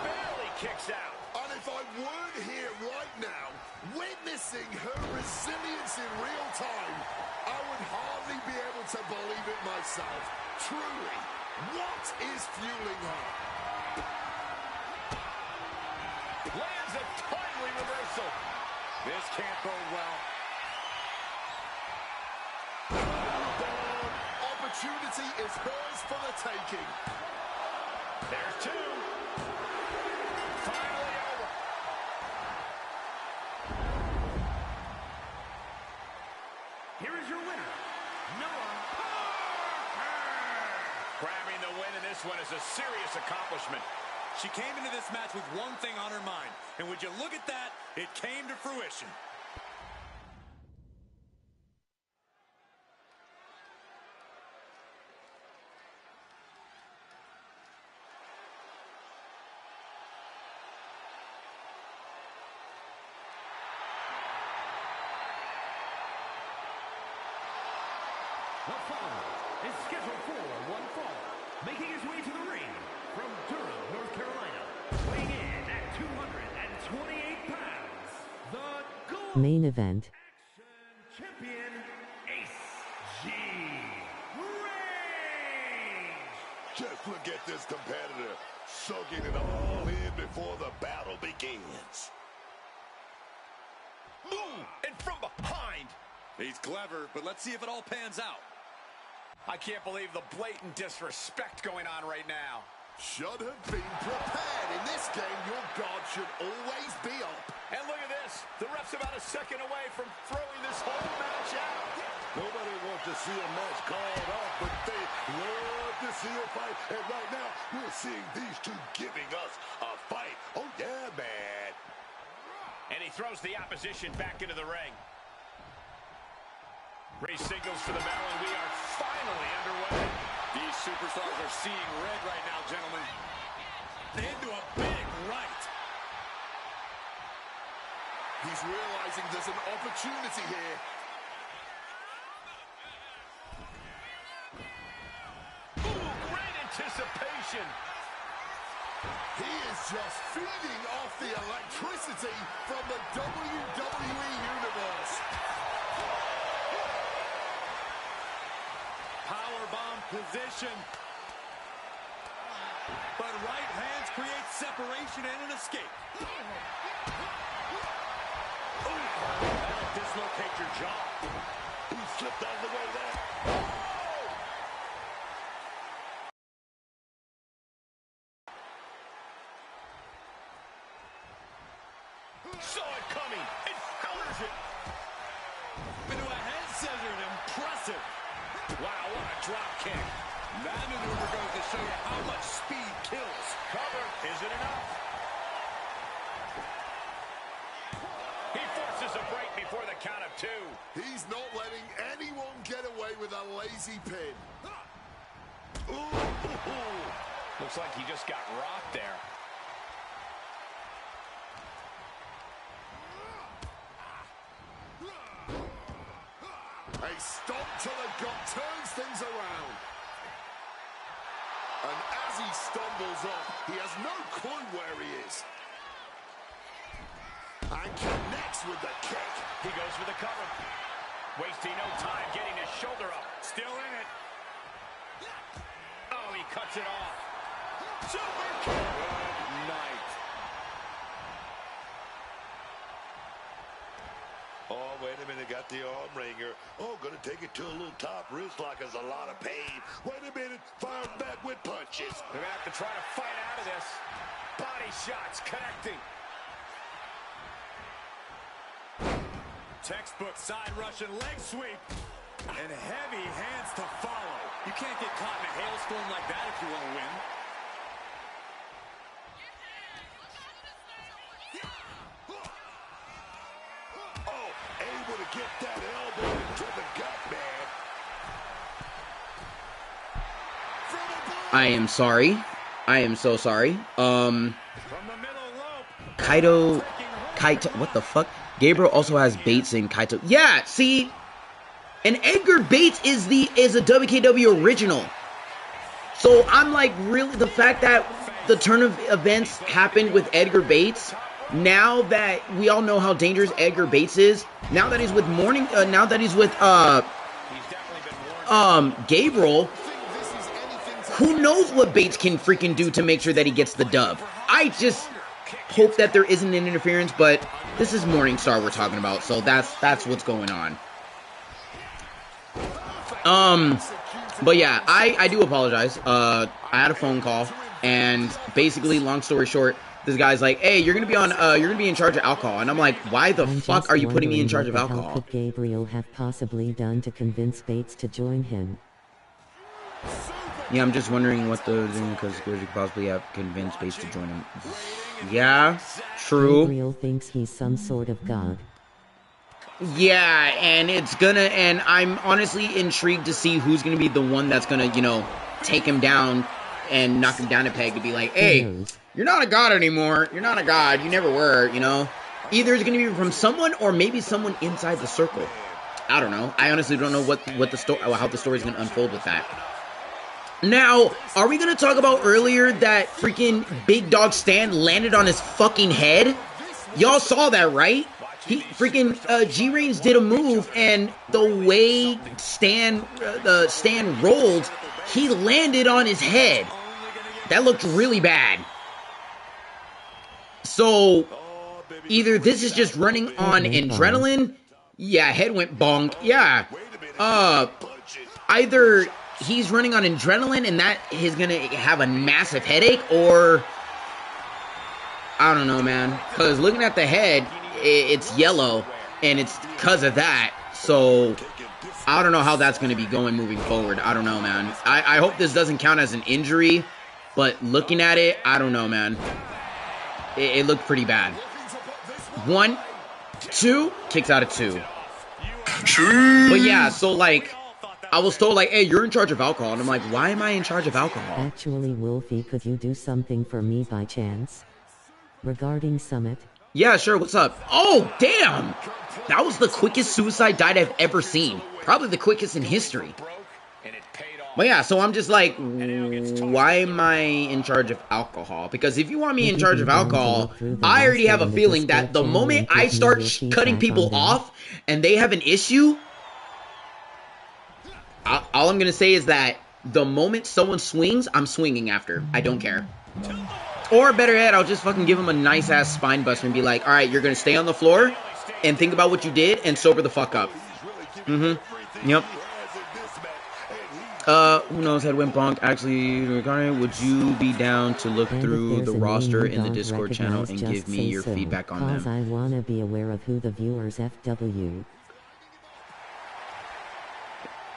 Barely kicks out. And if I weren't here right now, witnessing her resilience in real time, I would hardly be able to believe it myself. Truly, what is fueling her? Lands a timely reversal. This can't bode well. Opportunity is hers for the taking. There's two. Finally over. Here is your winner, Noah Parker. Grabbing the win in this one is a serious accomplishment. She came into this match with one thing on her mind, and would you look at that, it came to fruition. The following is scheduled for one fall, making his way to the ring from Durham, North Carolina, weighing in at 228 pounds, the Gold Main event. Action Champion, Ace G. Reigns. Just look at this competitor, soaking it all in before the battle begins. Ooh, and from behind. He's clever, but let's see if it all pans out. I can't believe the blatant disrespect going on right now. Should have been prepared. In this game, your guard should always be up. And look at this. The ref's about a second away from throwing this whole match out. Nobody wants to see a match called off, but they love to see a fight. And right now, we're seeing these two giving us a fight. Oh, yeah, man. And he throws the opposition back into the ring. Ray signals for the bell, and we are finally underway. These superstars are seeing red right now, gentlemen. Into a big right. He's realizing there's an opportunity here. Ooh, great anticipation. He is just feeding off the electricity from the WWE Universe. Powerbomb position. But right hands create separation and an escape. That'll dislocate your jaw. He slipped out of the way there. Saw it coming and counters it. Into a head scissors. Impressive. Wow, what a drop kick. That maneuver goes to show you how much speed kills. Cover isn't enough. He forces a break before the count of 2. He's not letting anyone get away with a lazy pin. Ooh. Looks like he just got rocked there. A stomp to the gut turns things around. And as he stumbles off, he has no clue where he is. And connects with the kick. He goes for the cover. Wasting no time getting his shoulder up. Still in it. Oh, he cuts it off. Super kick. Good night. Oh, wait a minute, got the arm wringer. Oh, gonna take it to a little top wrist lock is a lot of pain. Wait a minute, fired back with punches. They're gonna have to try to fight out of this. Body shots connecting. Textbook side Russian leg sweep. And heavy hands to follow. You can't get caught in a hailstorm like that if you want to win. Oh, able to get that elbow into the gut, man. I am sorry. I am so sorry. From the middle rope. Kaito, what the fuck? Gabriel also has Bates in Kaito. Yeah, see, and Edgar Bates is a WKW original. So I'm like, really, the fact that the turn of events happened with Edgar Bates, now that we all know how dangerous Edgar Bates is, now that he's with Gabriel, who knows what Bates can freaking do to make sure that he gets the dub. I just hope that there isn't an interference, but this is Morningstar we're talking about, so that's what's going on. But yeah, I do apologize. I had a phone call, and basically, long story short, this guy's like, "Hey, you're gonna be in charge of alcohol," and I'm like, "Why the fuck are you putting me in charge of alcohol?" What could Gabriel have possibly done to convince Bates to join him? Yeah, I'm just wondering what the thing, because Gabriel could possibly have convinced Bates to join him. Yeah, true. Gabriel thinks he's some sort of god. Yeah, and I'm honestly intrigued to see who's gonna be the one that's gonna, take him down and knock him down a peg to be like, "Hey, you're not a god anymore. You're not a god. You never were, Either it's gonna be from someone or maybe someone inside the circle. I don't know. I honestly don't know how the story's gonna unfold with that. Now, are we gonna talk about earlier that freaking Big Dog Stan landed on his fucking head? Y'all saw that, right? He freaking G-Reigns did a move, and the way Stan rolled, he landed on his head. That looked really bad. So either this is just running on adrenaline. Yeah, head went bonk. Yeah. Either he's running on adrenaline and that is gonna have a massive headache, or I don't know, man. Because looking at the head, it's yellow, and it's because of that. So I don't know how that's going to be going moving forward. I don't know, man. I hope this doesn't count as an injury, but looking at it, I don't know, man. It looked pretty bad. 1, 2, kicks out of 2. But yeah, so like, I was told like, hey, you're in charge of alcohol. And I'm like, why am I in charge of alcohol? Actually, Wolfie, could you do something for me by chance? Regarding Summit? Yeah, sure, what's up? Oh, damn! That was the quickest suicide dive I've ever seen. Probably the quickest in history. But yeah, so I'm just like, why am I in charge of alcohol? Because if you want me in charge of alcohol, I already have a feeling that the moment I start cutting people off and they have an issue, all I'm going to say is that the moment someone swings, I'm swinging after. I don't care. Or better yet, I'll just fucking give them a nice ass spine buster and be like, alright, you're going to stay on the floor and think about what you did and sober the fuck up. Yep. Who knows, Headwind Bonk, actually, regarding, would you be down to look through the roster in the Discord channel and give me your feedback on them? I wanna be aware of who the viewers FW.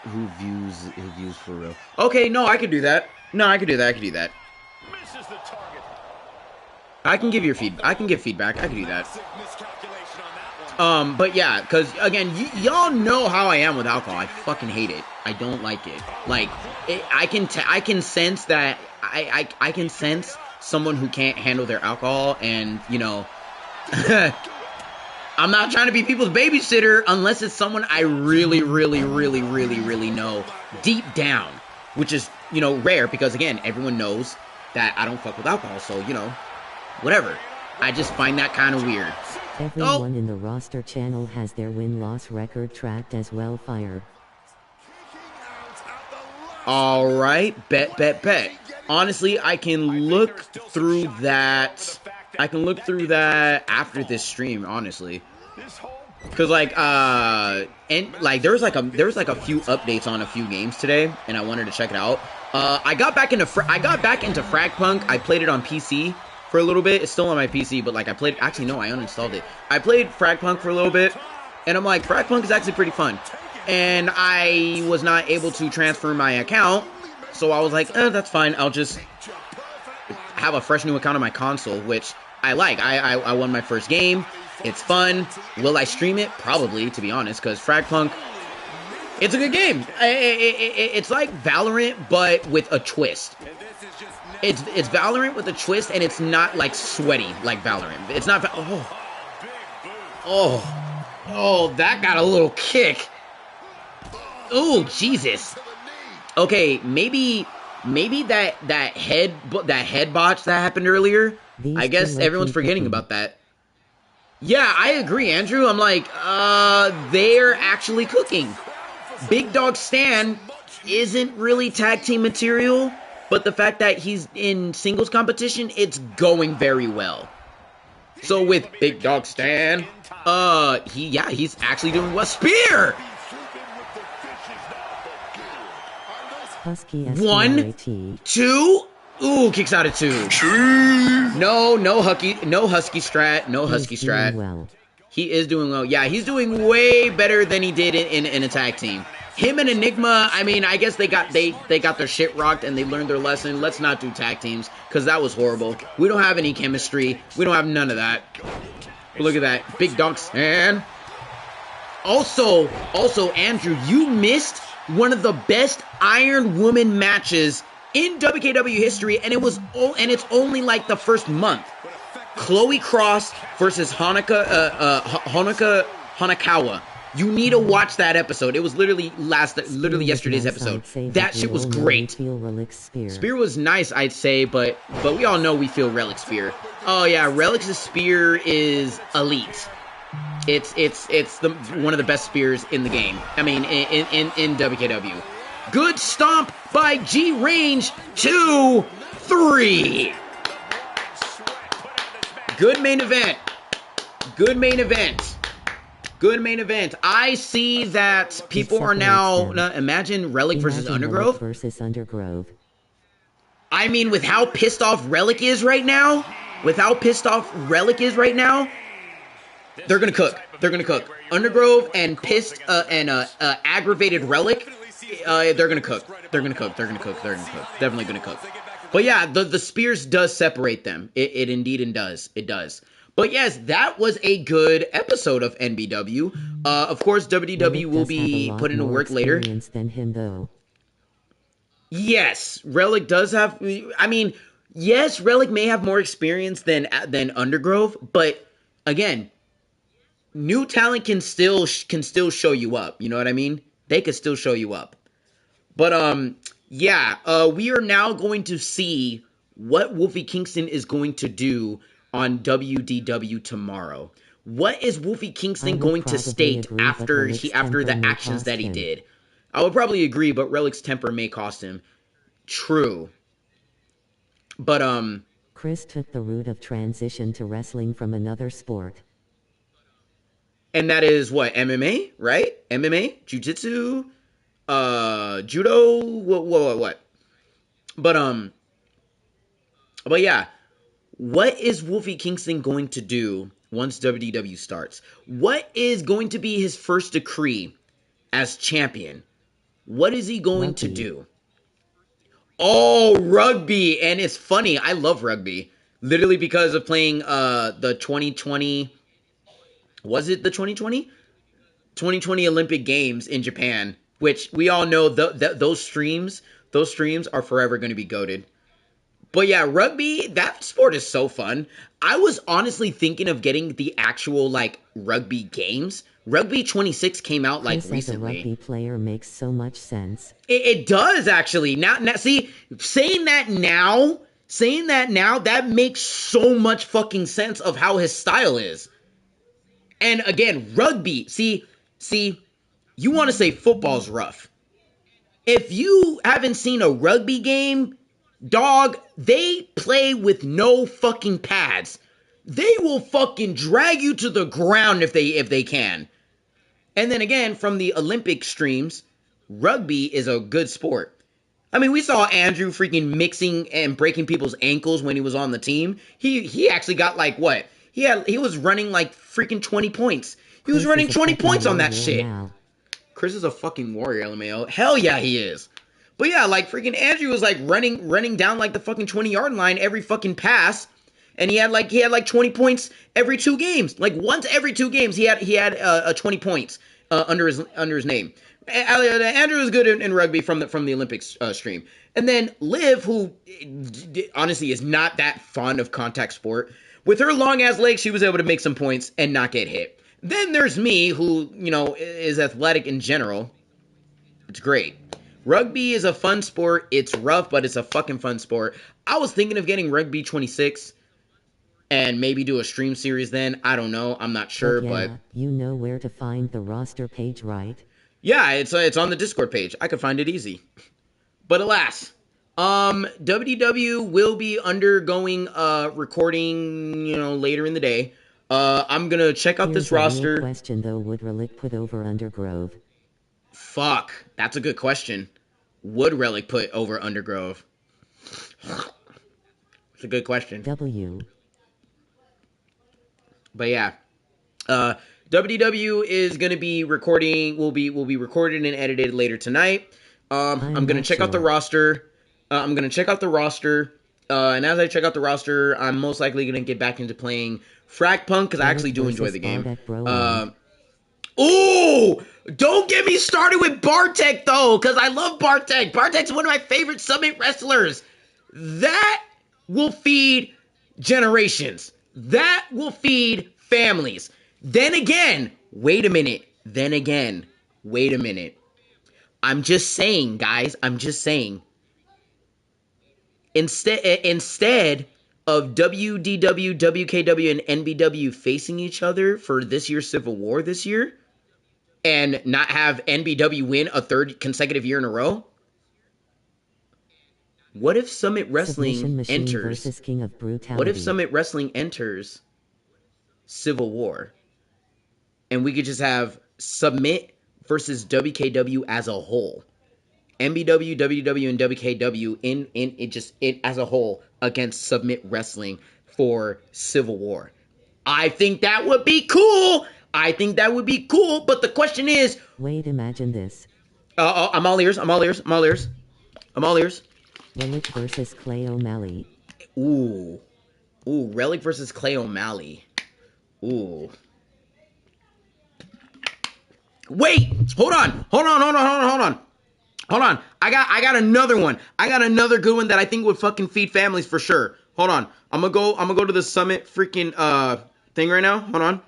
Who views for real? Okay, no, I could do that. No, I could do that, I could do that. I can give your feedback, I can give feedback, I can do that. But yeah, because again, y'all know how I am with alcohol. I fucking hate it. I don't like it. Like, I can sense that I can sense someone who can't handle their alcohol, and you know, I'm not trying to be people's babysitter unless it's someone I really know deep down, which is, you know, rare because again, everyone knows that I don't fuck with alcohol, so you know, whatever. I just find that kind of weird. Everyone in the roster channel has their win-loss record tracked as well. Fire. Alright, bet. Honestly, I can look through that. I can look through that after this stream, honestly. Cause like and like there was like a few updates on a few games today, and I wanted to check it out. I got back into Fragpunk. I played it on PC for a little bit. It's still on my PC, but like I uninstalled it. I played Fragpunk for a little bit, and I'm like, Fragpunk is actually pretty fun. And I was not able to transfer my account, so I was like, that's fine. I'll just have a fresh new account on my console, which I like. I won my first game. It's fun. Will I stream it? Probably, to be honest, because Fragpunk, it's a good game. It's like Valorant, but with a twist. It's Valorant with a twist, and it's not like sweaty like Valorant. It's not. Oh, that got a little kick. Oh, Jesus. Okay, maybe that head botch that happened earlier. I guess everyone's forgetting about that. Yeah, I agree, Andrew. I'm like, they're actually cooking. Big Dog Stan isn't really tag team material. But the fact that he's in singles competition, it's going very well. So with Big Dog Stan, he's actually doing well. Spear! 1, 2, ooh, kicks out of 2. No husky strat. Well. He is doing well. Yeah, he's doing way better than he did in a tag team. Him and Enigma, I mean, I guess they got their shit rocked and they learned their lesson. Let's not do tag teams, because that was horrible. We don't have any chemistry. We don't have none of that. But look at that. Big Dog Stan. Also, Andrew, you missed one of the best Iron Woman matches in WKW history, and it's only like the first month. Chloe Cross versus Hanakawa. You need to watch that episode. It was literally yesterday's episode. That shit was great. Spear was nice, I'd say, but we all know we feel Relic Spear. Oh yeah, Relic's spear is elite. It's one of the best spears in the game. I mean, in WKW. Good stomp by G Range 2-3. Good main event. Good main event. I see that people are now imagine Relic versus Undergrove. I mean, with how pissed off Relic is right now, they're gonna cook. They're gonna cook. Undergrove and Pissed and Aggravated Relic. They're gonna cook. They're gonna cook. They're gonna cook. They're gonna cook. Definitely gonna cook. But yeah, the spears does separate them. It indeed and does. It does. But yes, that was a good episode of NBW. Of course, WDW will be put into work later. Than him, though. Yes, Relic does have. I mean, yes, Relic may have more experience than Undergrove, but again, new talent can still show you up. You know what I mean? They could still show you up. But yeah, we are now going to see what Wolfie Kingston is going to do on WDW tomorrow. What is Wolfie Kingston going to state after the actions that he did? I would probably agree, but Relic's temper may cost him. True. But Chris took the route of transition to wrestling from another sport. And that is what? MMA, right? MMA, jiu-jitsu, judo, what? But yeah, what is Wolfie Kingston going to do once WDW starts? What is going to be his first decree as champion? What is he going to do? Oh, rugby. And it's funny. I love rugby. Literally because of playing the 2020. Was it the 2020? 2020 Olympic Games in Japan. Which we all know those streams are forever going to be goated. But yeah, rugby, that sport is so fun. I was honestly thinking of getting the actual, like, rugby games. Rugby 26 came out, like, Chris recently. As a rugby player makes so much sense. It does, actually. Now, see, saying that now, that makes so much fucking sense of how his style is. And again, rugby, see, you want to say football's rough. If you haven't seen a rugby game, dog, they play with no fucking pads. They will fucking drag you to the ground if they can. And then again, from the Olympic streams, rugby is a good sport. I mean, we saw Andrew freaking mixing and breaking people's ankles when he was on the team. He actually got like what? He was running like freaking 20 points. He was running 20 points on that shit. Now. Chris is a fucking warrior, LMAO. Hell yeah, he is. But yeah, like freaking Andrew was like running down like the fucking 20-yard line every fucking pass. And he had like 20 points every 2 games. Like once every 2 games, he had 20 points under his name. Andrew is good in rugby from the Olympics stream. And then Liv, who honestly is not that fond of contact sport, with her long ass legs, she was able to make some points and not get hit. Then there's me, who is athletic in general. It's great. Rugby is a fun sport. It's rough, but it's a fucking fun sport. I was thinking of getting Rugby 26 and maybe do a stream series then. I don't know. I'm not sure, but you know where to find the roster page, right? Yeah, it's on the Discord page. I could find it easy. But alas, WDW will be undergoing recording, later in the day. I'm gonna check out this roster. Real question though, would Relic put over Undergrove? Fuck, that's a good question. Would Relic put over Undergrove? It's a good question. But yeah, WDW is gonna be recording. Will be recorded and edited later tonight. I'm gonna check out the roster. And as I check out the roster, I'm most likely gonna get back into playing Frag Punk because I actually do enjoy the game. Ooh, don't get me started with Bartek though, because I love Bartek. Bartek's one of my favorite Summit wrestlers. That will feed generations. That will feed families. Then again, wait a minute. I'm just saying, guys. Instead of WDW, WKW, and NBW facing each other for this year's Civil War this year, and not have NBW win a 3rd consecutive year in a row, what if Summit Wrestling enters? King of Brutality. What if Summit Wrestling enters Civil War, and we could just have Submit versus WKW as a whole? MBW, WW, and WKW in as a whole against Submit Wrestling for Civil War. I think that would be cool. I think that would be cool, but the question is... Wait, imagine this. I'm all ears. Relic versus Clay O'Malley. Ooh, Relic versus Clay O'Malley. Ooh. Wait, hold on. I got another one. I got another good one that I think would fucking feed families for sure. Hold on. I'm gonna go to the Summit freaking thing right now. Hold on.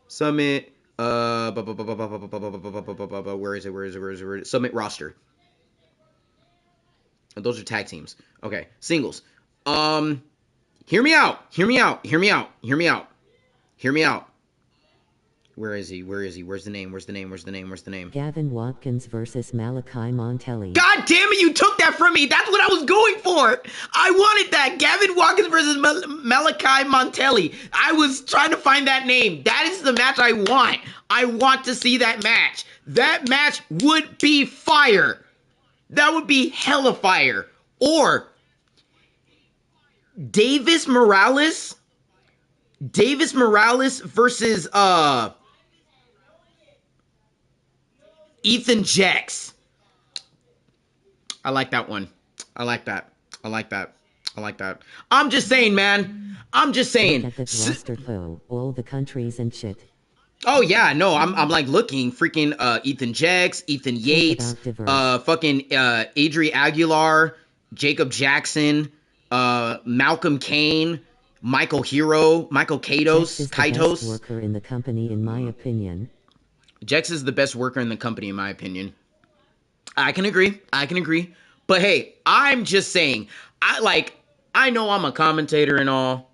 Summit where is it? Summit roster. Those are tag teams. Okay, singles. Hear me out. Where is he? Where's the name? Gavin Watkins versus Malachi Montelli. God damn it, you took that from me. That's what I was going for. I wanted that. Gavin Watkins versus Malachi Montelli. I was trying to find that name. That is the match I want. I want to see that match. That match would be fire. That would be hella fire. Or Davis Morales versus Ethan Jax. I like that one. I like that. I'm just saying, man. Look at this roster though. All the countries and shit. Oh yeah, no, I'm like looking freaking Ethan Jax, Ethan Yates, fucking Adri Aguilar, Jacob Jackson, Malcolm Kane, Michael Hero, Michael Kaitos. Jax is the best worker in the company, in my opinion. Jax is the best worker in the company, in my opinion. I can agree. But hey, I'm just saying, I know I'm a commentator and all,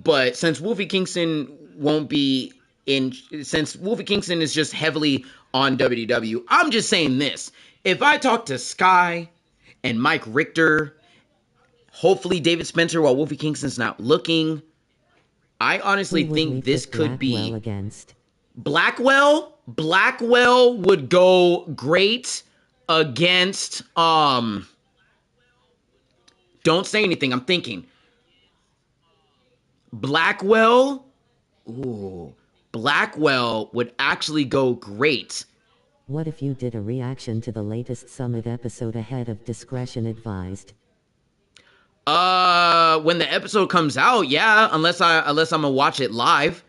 but since Wolfie Kingston is just heavily on WKW, I'm just saying this. If I talk to Sky and Mike Richter, hopefully David Spencer while Wolfie Kingston's not looking, I honestly think this could be against Blackwell would go great against don't say anything, I'm thinking. Blackwell would actually go great. What if you did a reaction to the latest Summit episode ahead of discretion advised? When the episode comes out, yeah, unless I'm gonna watch it live.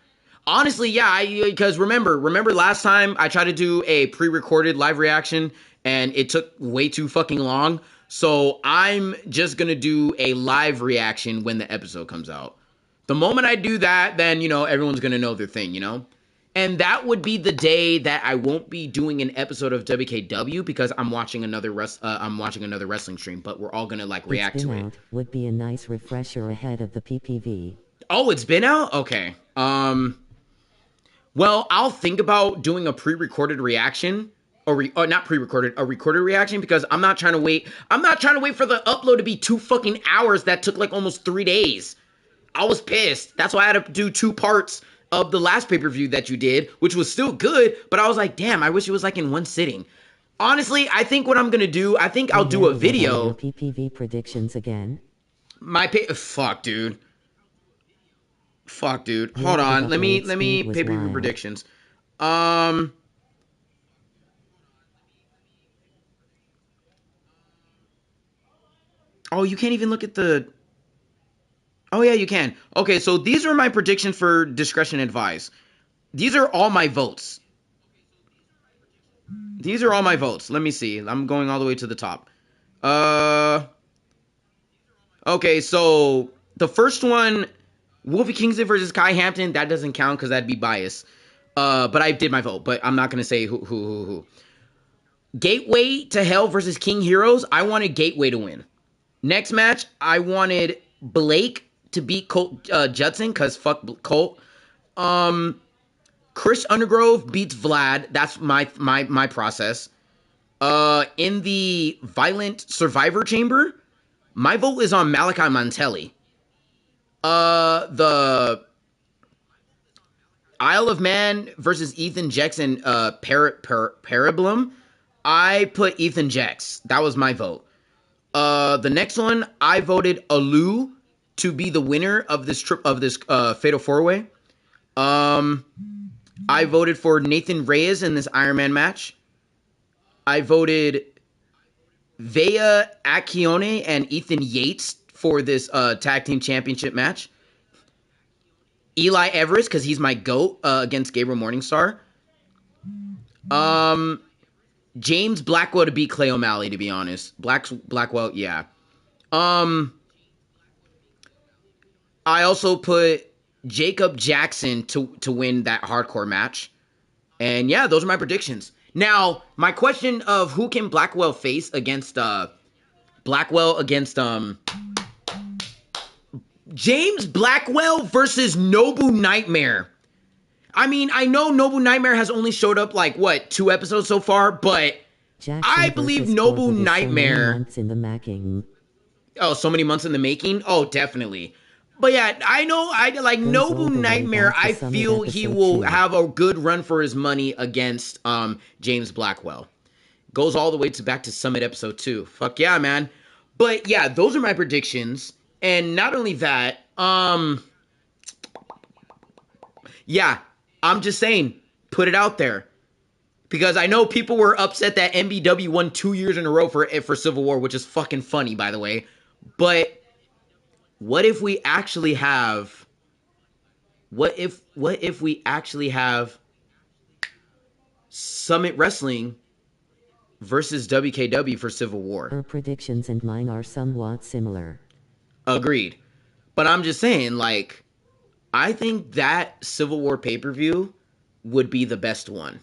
Honestly, yeah, because remember last time I tried to do a pre-recorded live reaction and it took way too fucking long. So I'm just gonna do a live reaction when the episode comes out. The moment I do that, then, everyone's gonna know their thing, And that would be the day that I won't be doing an episode of WKW because I'm watching another wrestling stream, but we're all gonna react to it. Would be a nice refresher ahead of the PPV. Oh, it's been out? Okay. Well, I'll think about doing a pre-recorded reaction, or not pre-recorded, a recorded reaction, because I'm not trying to wait. I'm not trying to wait for the upload to be 2 fucking hours. That took almost 3 days. I was pissed. That's why I had to do 2 parts of the last pay-per-view that you did, which was still good, but I was like, damn, I wish it was in one sitting. Honestly, I think what I'm gonna do, I'll do a video. PPV predictions again. Fuck, dude. Hold on. Let me pay-per-view predictions. Oh, you can't even look at the... Oh, yeah, you can. Okay, so these are my predictions for discretion advice. These are all my votes. Let me see. I'm going all the way to the top. Okay, so the first one, Wolfie Kingston versus Kai Hampton, that doesn't count because that'd be biased. But I did my vote, but I'm not going to say who. Gateway to Hell versus King Heroes, I wanted Gateway to win. Next match, I wanted Blake to beat Colt Judson, because fuck Colt. Chris Undergrove beats Vlad. That's my process. In the Violent Survivor Chamber, my vote is on Malachi Montelli. The Isle of Man versus Ethan Jackson Parablum, I put Ethan Jax. That was my vote. The next one, I voted Alu to be the winner of this Fatal 4-Way. I voted for Nathan Reyes in this Iron Man match. I voted Vea Accione and Ethan Yates for this tag team championship match. Eli Everest, because he's my GOAT against Gabriel Morningstar. James Blackwell to beat Clay O'Malley, to be honest. Blackwell, yeah. I also put Jacob Jackson to win that hardcore match. And yeah, those are my predictions. Now, my question of who can Blackwell face against James Blackwell versus Nobu Nightmare. I mean, I know Nobu Nightmare has only showed up like, what, 2 episodes so far, but Jackson I believe Nobu Nightmare... So many months in the making. Oh, so many months in the making? Oh, definitely. But yeah, I know, Nobu Nightmare, I feel he will have a good run for his money against James Blackwell. Goes all the way back to Summit episode 2. Fuck yeah, man. But yeah, those are my predictions. And not only that, yeah, I'm just saying, put it out there. Because I know people were upset that MBW won 2 years in a row for Civil War, which is fucking funny, by the way. But what if we actually have... What if we actually have Summit Wrestling versus WKW for Civil War? Her predictions and mine are somewhat similar. Agreed. But I'm just saying, like, I think that Civil War pay-per-view would be the best one.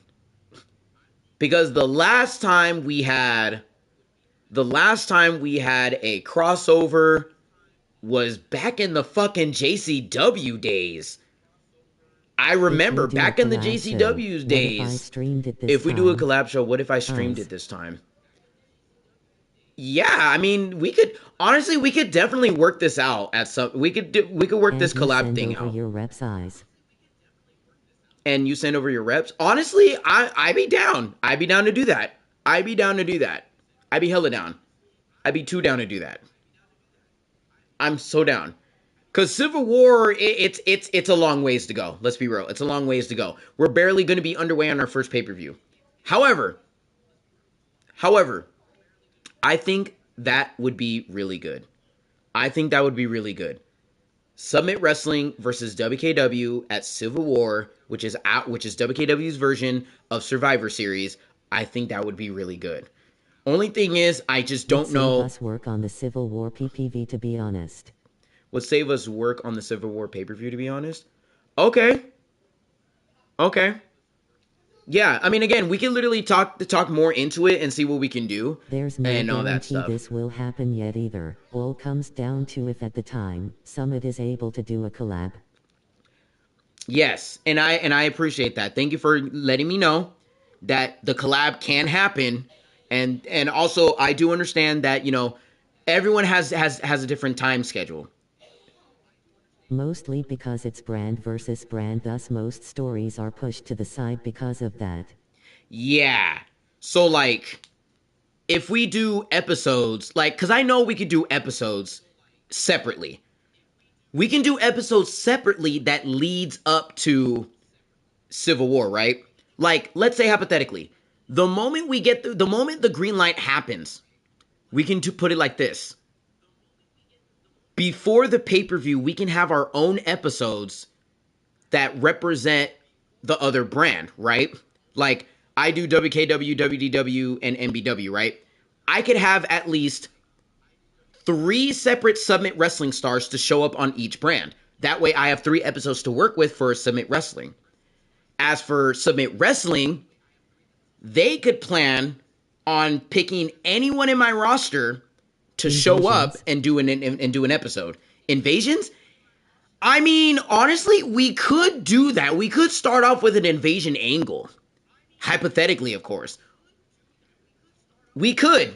Because the last time we had a crossover was back in the fucking JCW days. I remember back in the JCW days. If we do a collab show, what if I streamed it this time? Yeah, I mean, we could definitely work this out at some. We could work this collab thing out. Your rep size. And you send over your reps. Honestly, I'd be down. I'd be down to do that. I'd be hella down. I'd be too down to do that. I'm so down. Cause Civil War, it's a long ways to go. Let's be real. It's a long ways to go. We're barely going to be underway on our first pay-per-view. However, I think that would be really good. Summit Wrestling versus WKW at Civil War, which is WKW's version of Survivor Series. I think that would be really good. Only thing is, I just don't know. Would save us work on the Civil War PPV, to be honest. Would save us work on the Civil War pay-per-view, to be honest. Okay. Yeah, I mean, again, we can literally talk more into it and see what we can do. There's no guarantee this will happen yet either. All comes down to if at the time Summit is able to do a collab. Yes, and I appreciate that. Thank you for letting me know that the collab can happen, and also I do understand that, you know, everyone has a different time schedule. Mostly because it's brand versus brand, thus most stories are pushed to the side because of that. Yeah. So, like, if we do episodes, like, because I know we could do episodes separately. We can do episodes separately that leads up to Civil War, right? Like, let's say hypothetically, the moment the green light happens, we can put it like this. Before the pay-per-view, we can have our own episodes that represent the other brand, right? Like, I do WKW, WDW, and MBW, right? I could have at least 3 separate Summit Wrestling stars to show up on each brand. That way, I have 3 episodes to work with for Summit Wrestling. As for Summit Wrestling, they could plan on picking anyone in my roster to show up and do an episode. Invasions? I mean, honestly, we could do that. We could start off with an invasion angle. Hypothetically, of course. We could.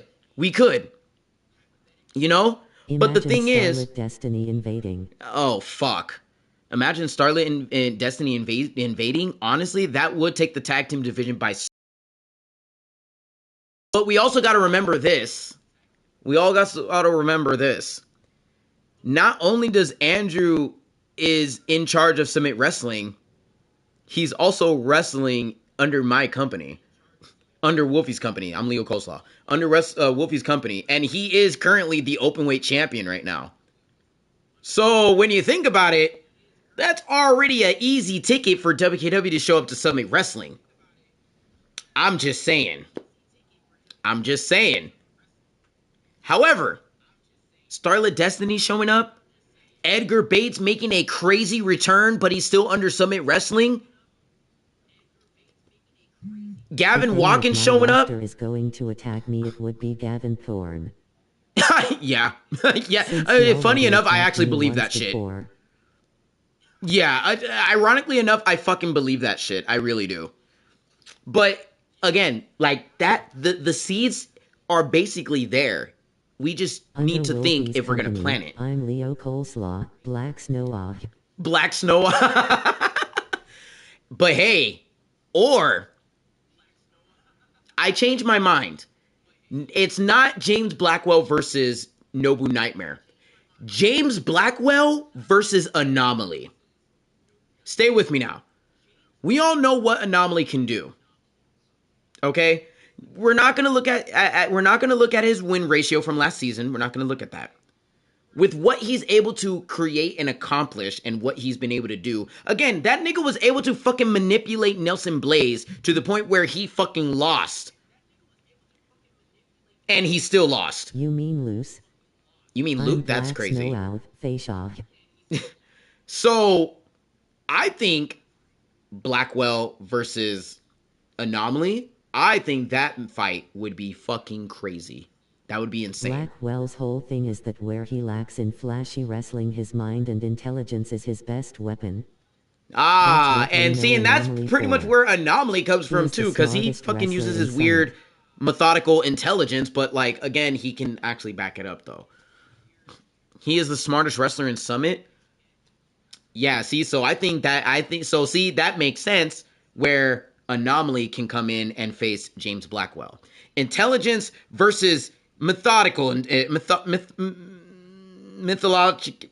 You know? Imagine but the thing is... Destiny invading. Oh, fuck. Imagine Starlet and Destiny invading. Honestly, that would take the tag team division by... But we also got to remember this. Not only does Andrew is in charge of Summit Wrestling, he's also wrestling under my company, under Wolfie's company. I'm Leo Coleslaw. Under Wolfie's company. And he is currently the openweight champion right now. So when you think about it, that's already an easy ticket for WKW to show up to Summit Wrestling. I'm just saying. However, Starlet Destiny showing up, Edgar Bates making a crazy return, but he's still under Summit Wrestling. Gavin Watkins showing up. If is going to attack me, it would be Gavin Thorne. Yeah. Funny enough, I actually believe that shit. Before. Yeah, ironically enough, I fucking believe that shit. I really do. But again, like that, the seeds are basically there. We just need to think if we're gonna plant it. I'm Leo Coleslaw, Black Snow. Black Snow. But hey, or I changed my mind. It's not James Blackwell versus Nobu Nightmare. James Blackwell versus Anomaly. Stay with me now. We all know what Anomaly can do. Okay? We're not going to look at his win ratio from last season. We're not going to look at that. With what he's able to create and accomplish and what he's been able to do. Again, that nigga was able to fucking manipulate Nelson Blaze to the point where he fucking lost. And he still lost. You mean loose? You mean Luke? That's crazy. Out, face off. So, I think Blackwell versus Anomaly, I think that fight would be fucking crazy. That would be insane. Blackwell's whole thing is that where he lacks in flashy wrestling, his mind and intelligence is his best weapon. And seeing that's pretty much where Anomaly comes from too, because he fucking uses his weird methodical intelligence, but like, again, he can actually back it up though. He is the smartest wrestler in Summit. Yeah, see, that makes sense where Anomaly can come in and face James Blackwell. Intelligence versus methodical and mythological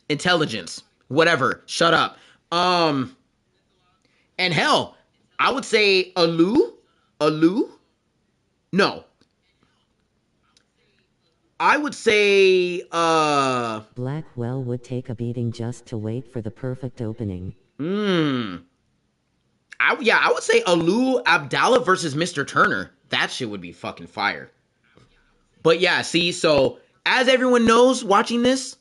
intelligence. Whatever. Shut up. And hell, I would say Alu? No. I would say, Blackwell would take a beating just to wait for the perfect opening. I would say Alu Abdallah versus Mr. Turner. That shit would be fucking fire. But yeah, see, so, as everyone knows watching this,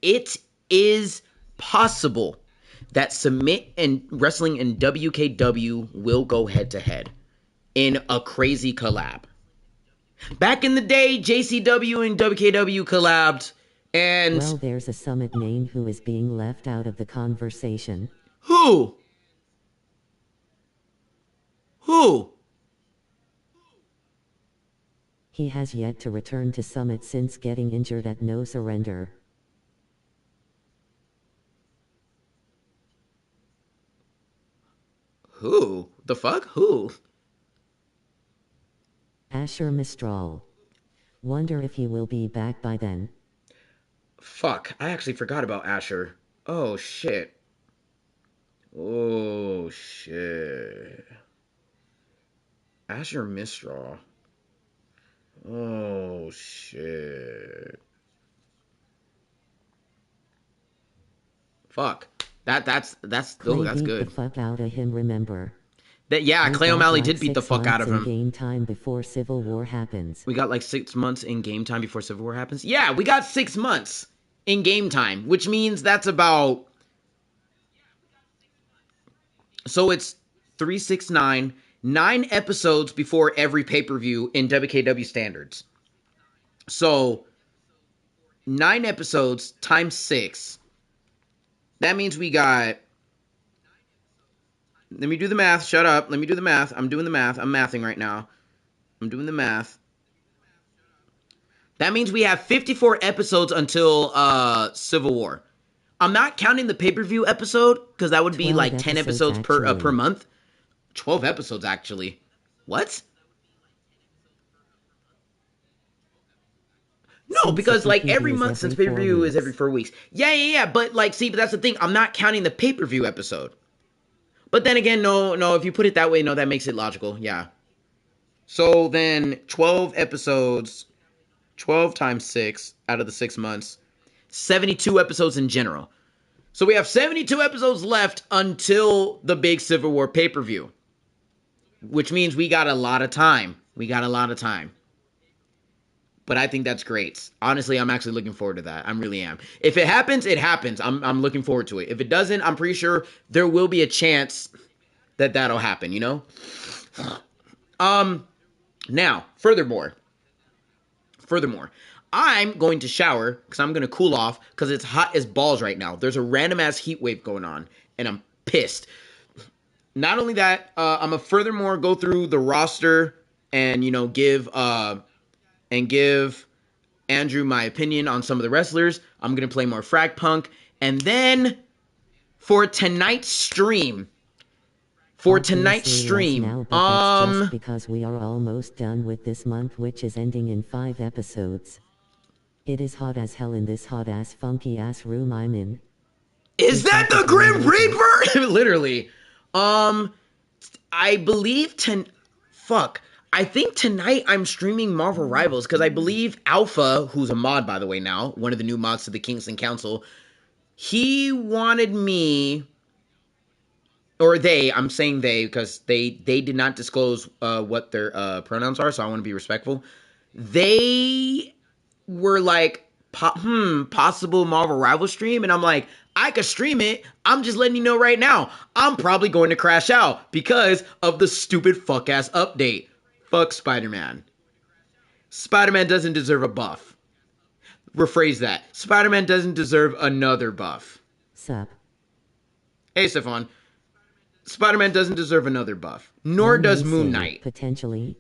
it is possible that Submit and Wrestling and WKW will go head-to-head in a crazy collab. Back in the day, JCW and WKW collabed, and... Well, there's a Summit name who is being left out of the conversation. Who? He has yet to return to Summit since getting injured at No Surrender. Who? The fuck? Who? Asher Mistral. Wonder if he will be back by then. Fuck, I actually forgot about Asher. Oh, shit. Asher Mistral. Oh, shit. Fuck. That's Clay beat good. The fuck out of him, remember? Clay O'Malley did beat the fuck out of him. Game time before Civil War happens. We got like 6 months in game time before Civil War happens. Yeah, we got 6 months in game time, which means that's about. So it's 369, 9 episodes before every pay-per-view in WKW standards. So 9 episodes times 6. That means we got. Let me do the math. Shut up. Let me do the math. I'm doing the math. I'm mathing right now. I'm doing the math. That means we have 54 episodes until Civil War. I'm not counting the pay-per-view episode, because that would be like 10 episodes per month. 12 episodes, actually. What? No, because like every month since pay-per-view is every 4 weeks. Yeah. But like, see, but that's the thing. I'm not counting the pay-per-view episode. But then again, no, if you put it that way, no, that makes it logical. Yeah. So then 12 episodes, 12 times 6 out of the 6 months, 72 episodes in general. So we have 72 episodes left until the big Civil War pay-per-view, which means we got a lot of time. But I think that's great. Honestly, I'm actually looking forward to that. I really am. If it happens, it happens. I'm looking forward to it. If it doesn't, I'm pretty sure there will be a chance that that'll happen, you know? Now, furthermore, I'm going to shower because I'm going to cool off because it's hot as balls right now. There's a random ass heat wave going on and I'm pissed. Not only that, I'm going to furthermore go through the roster and, you know, give Andrew my opinion on some of the wrestlers. I'm going to play more Frag Punk. And then for tonight's stream, now, but that's just because we are almost done with this month, which is ending in 5 episodes. It is hot as hell in this hot ass funky ass room I'm in. Is that the Grim Reaper? Literally. I believe I think tonight I'm streaming Marvel Rivals because I believe Alpha, who's a mod by the way now, one of the new mods to the Kingston Council, he wanted me, or they, I'm saying they because they did not disclose what their pronouns are, so I want to be respectful. They were like, possible Marvel Rival stream, and I'm like, I could stream it. I'm just letting you know right now, I'm probably going to crash out because of the stupid fuck ass update. Fuck Spider-Man. Spider-Man doesn't deserve a buff. Rephrase that. Spider-Man doesn't deserve another buff. Sup? Hey, Stefan. Spider-Man doesn't deserve another buff. Nor does Moon Knight. Potentially.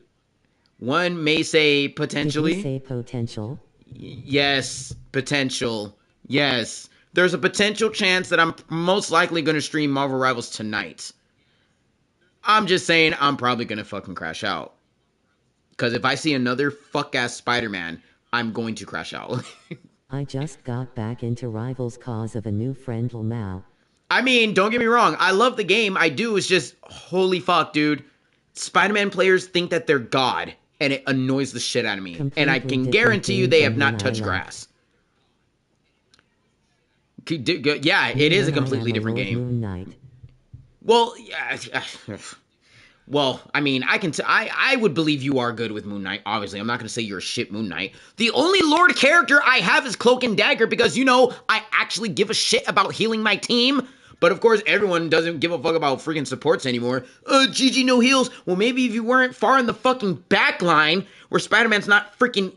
One may say potentially. Did you say potential? Yes, potential. Yes. There's a potential chance that I'm most likely going to stream Marvel Rivals tonight. I'm just saying I'm probably going to fucking crash out. Because if I see another fuck-ass Spider-Man, I'm going to crash out. I just got back into Rivals cause of a new friend Lamau. I mean, don't get me wrong. I love the game. I do. It's just, holy fuck, dude. Spider-Man players think that they're God. And it annoys the shit out of me. And I can guarantee you they have not touched grass. Yeah, it is a completely different game. Well, yeah. Well, I mean, I would believe you are good with Moon Knight, obviously. I'm not going to say you're a shit Moon Knight. The only Lord character I have is Cloak and Dagger because, you know, I actually give a shit about healing my team. But, of course, everyone doesn't give a fuck about freaking supports anymore. GG no heals. Well, maybe if you weren't far in the fucking back line where Spider-Man's not freaking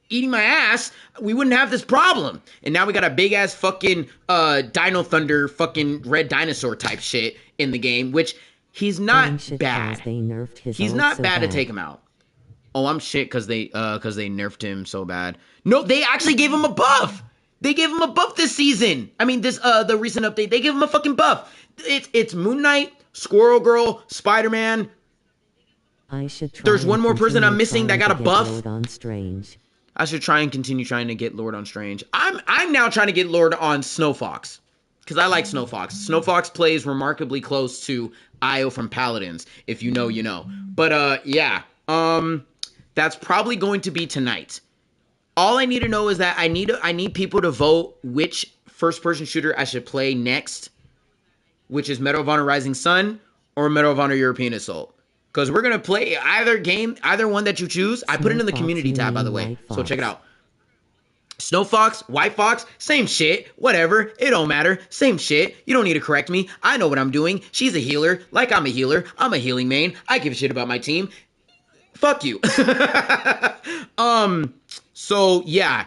eating my ass, we wouldn't have this problem. And now we got a big-ass fucking Dino Thunder fucking red dinosaur type shit in the game, which... He's not bad. He's not bad to take him out. Oh, I'm shit because they nerfed him so bad. No, they actually gave him a buff. They gave him a buff this season. I mean, the recent update, they gave him a fucking buff. It's Moon Knight, Squirrel Girl, Spider-Man. There's one more person I'm missing that got a buff. I should try and continue trying to get Lord on Strange. I'm now trying to get Lord on Snow Fox. Because I like Snow Fox. Snow Fox plays remarkably close to Io from Paladins. If you know, you know. But, yeah. That's probably going to be tonight. All I need to know is that I need people to vote which first-person shooter I should play next. Which is Medal of Honor Rising Sun or Medal of Honor European Assault. Because we're going to play either one that you choose. I put it in the community tab, by the way. So check it out. Snow Fox, White Fox, same shit, whatever, it don't matter, same shit, you don't need to correct me, I know what I'm doing, she's a healer, like I'm a healer, I'm a healing main, I give a shit about my team, fuck you. So yeah,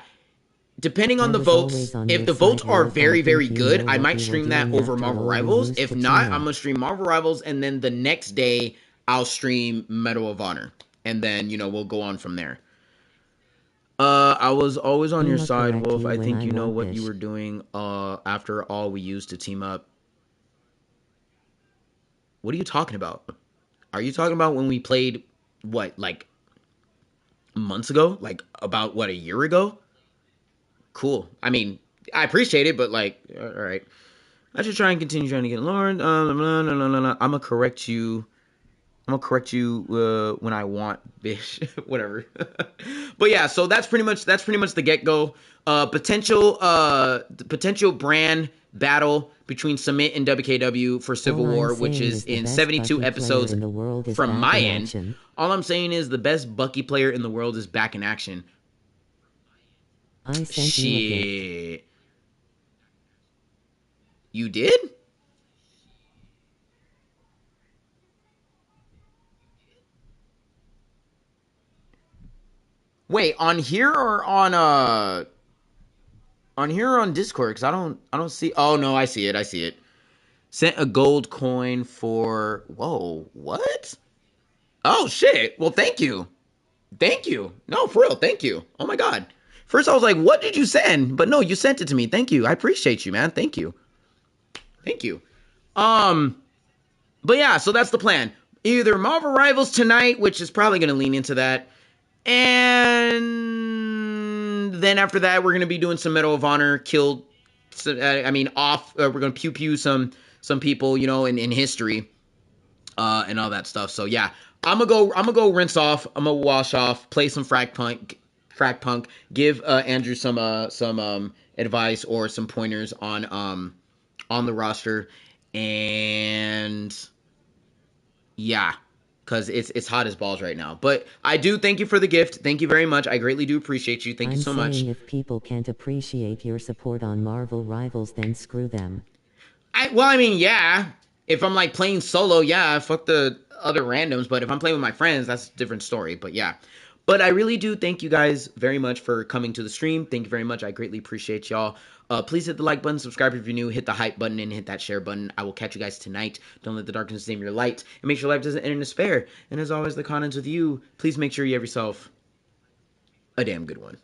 depending on the votes, if the votes are very, very good, I might stream that over Marvel Rivals, if not, I'm gonna stream Marvel Rivals, and then the next day, I'll stream Medal of Honor, and then, you know, we'll go on from there. I was always on your side, Wolf. I think you know what you were doing after all we used to team up. What are you talking about? Are you talking about when we played, what, like, months ago? Like, about, what, a year ago? Cool. I mean, I appreciate it, but, like, all right. I should try and continue trying to get Lauren. I'm gonna correct you. I'm gonna correct you when I want, bitch. Whatever. But yeah, so that's pretty much the get go. Potential brand battle between Submit and WKW for Civil War, which is in 72 episodes from my end. All I'm saying is the best Bucky player in the world is back in action. I sent you a gift. Shit. You did? Wait, on here or on here or on Discord? Because I don't see. Oh no, I see it. Sent a gold coin for. Whoa, what? Oh shit. Well, thank you. Thank you. No, for real. Thank you. Oh my god. First, I was like, "What did you send?" But no, you sent it to me. Thank you. I appreciate you, man. Thank you. Thank you. But yeah, so that's the plan. Either Marvel Rivals tonight, which is probably going to lean into that, and then after that, we're going to be doing some Medal of Honor, killed. Off. We're going to pew pew some people, in history, and all that stuff. So yeah, I'm gonna go rinse off. I'm gonna wash off, play some frag punk, give Andrew some advice or some pointers on the roster, and yeah, because it's hot as balls right now. But I do thank you for the gift. Thank you very much. I greatly do appreciate you. Thank you so much. I'm saying if people can't appreciate your support on Marvel Rivals, then screw them. Yeah. If I'm like playing solo, yeah, fuck the other randoms. But if I'm playing with my friends, that's a different story. But yeah. But I really do thank you guys very much for coming to the stream. Thank you very much. I greatly appreciate y'all. Please hit the like button, subscribe if you're new, hit the hype button, and hit that share button. I will catch you guys tonight. Don't let the darkness dim your light, and make sure life doesn't end in despair. And as always, the conendswithyou. Please make sure you have yourself a damn good one.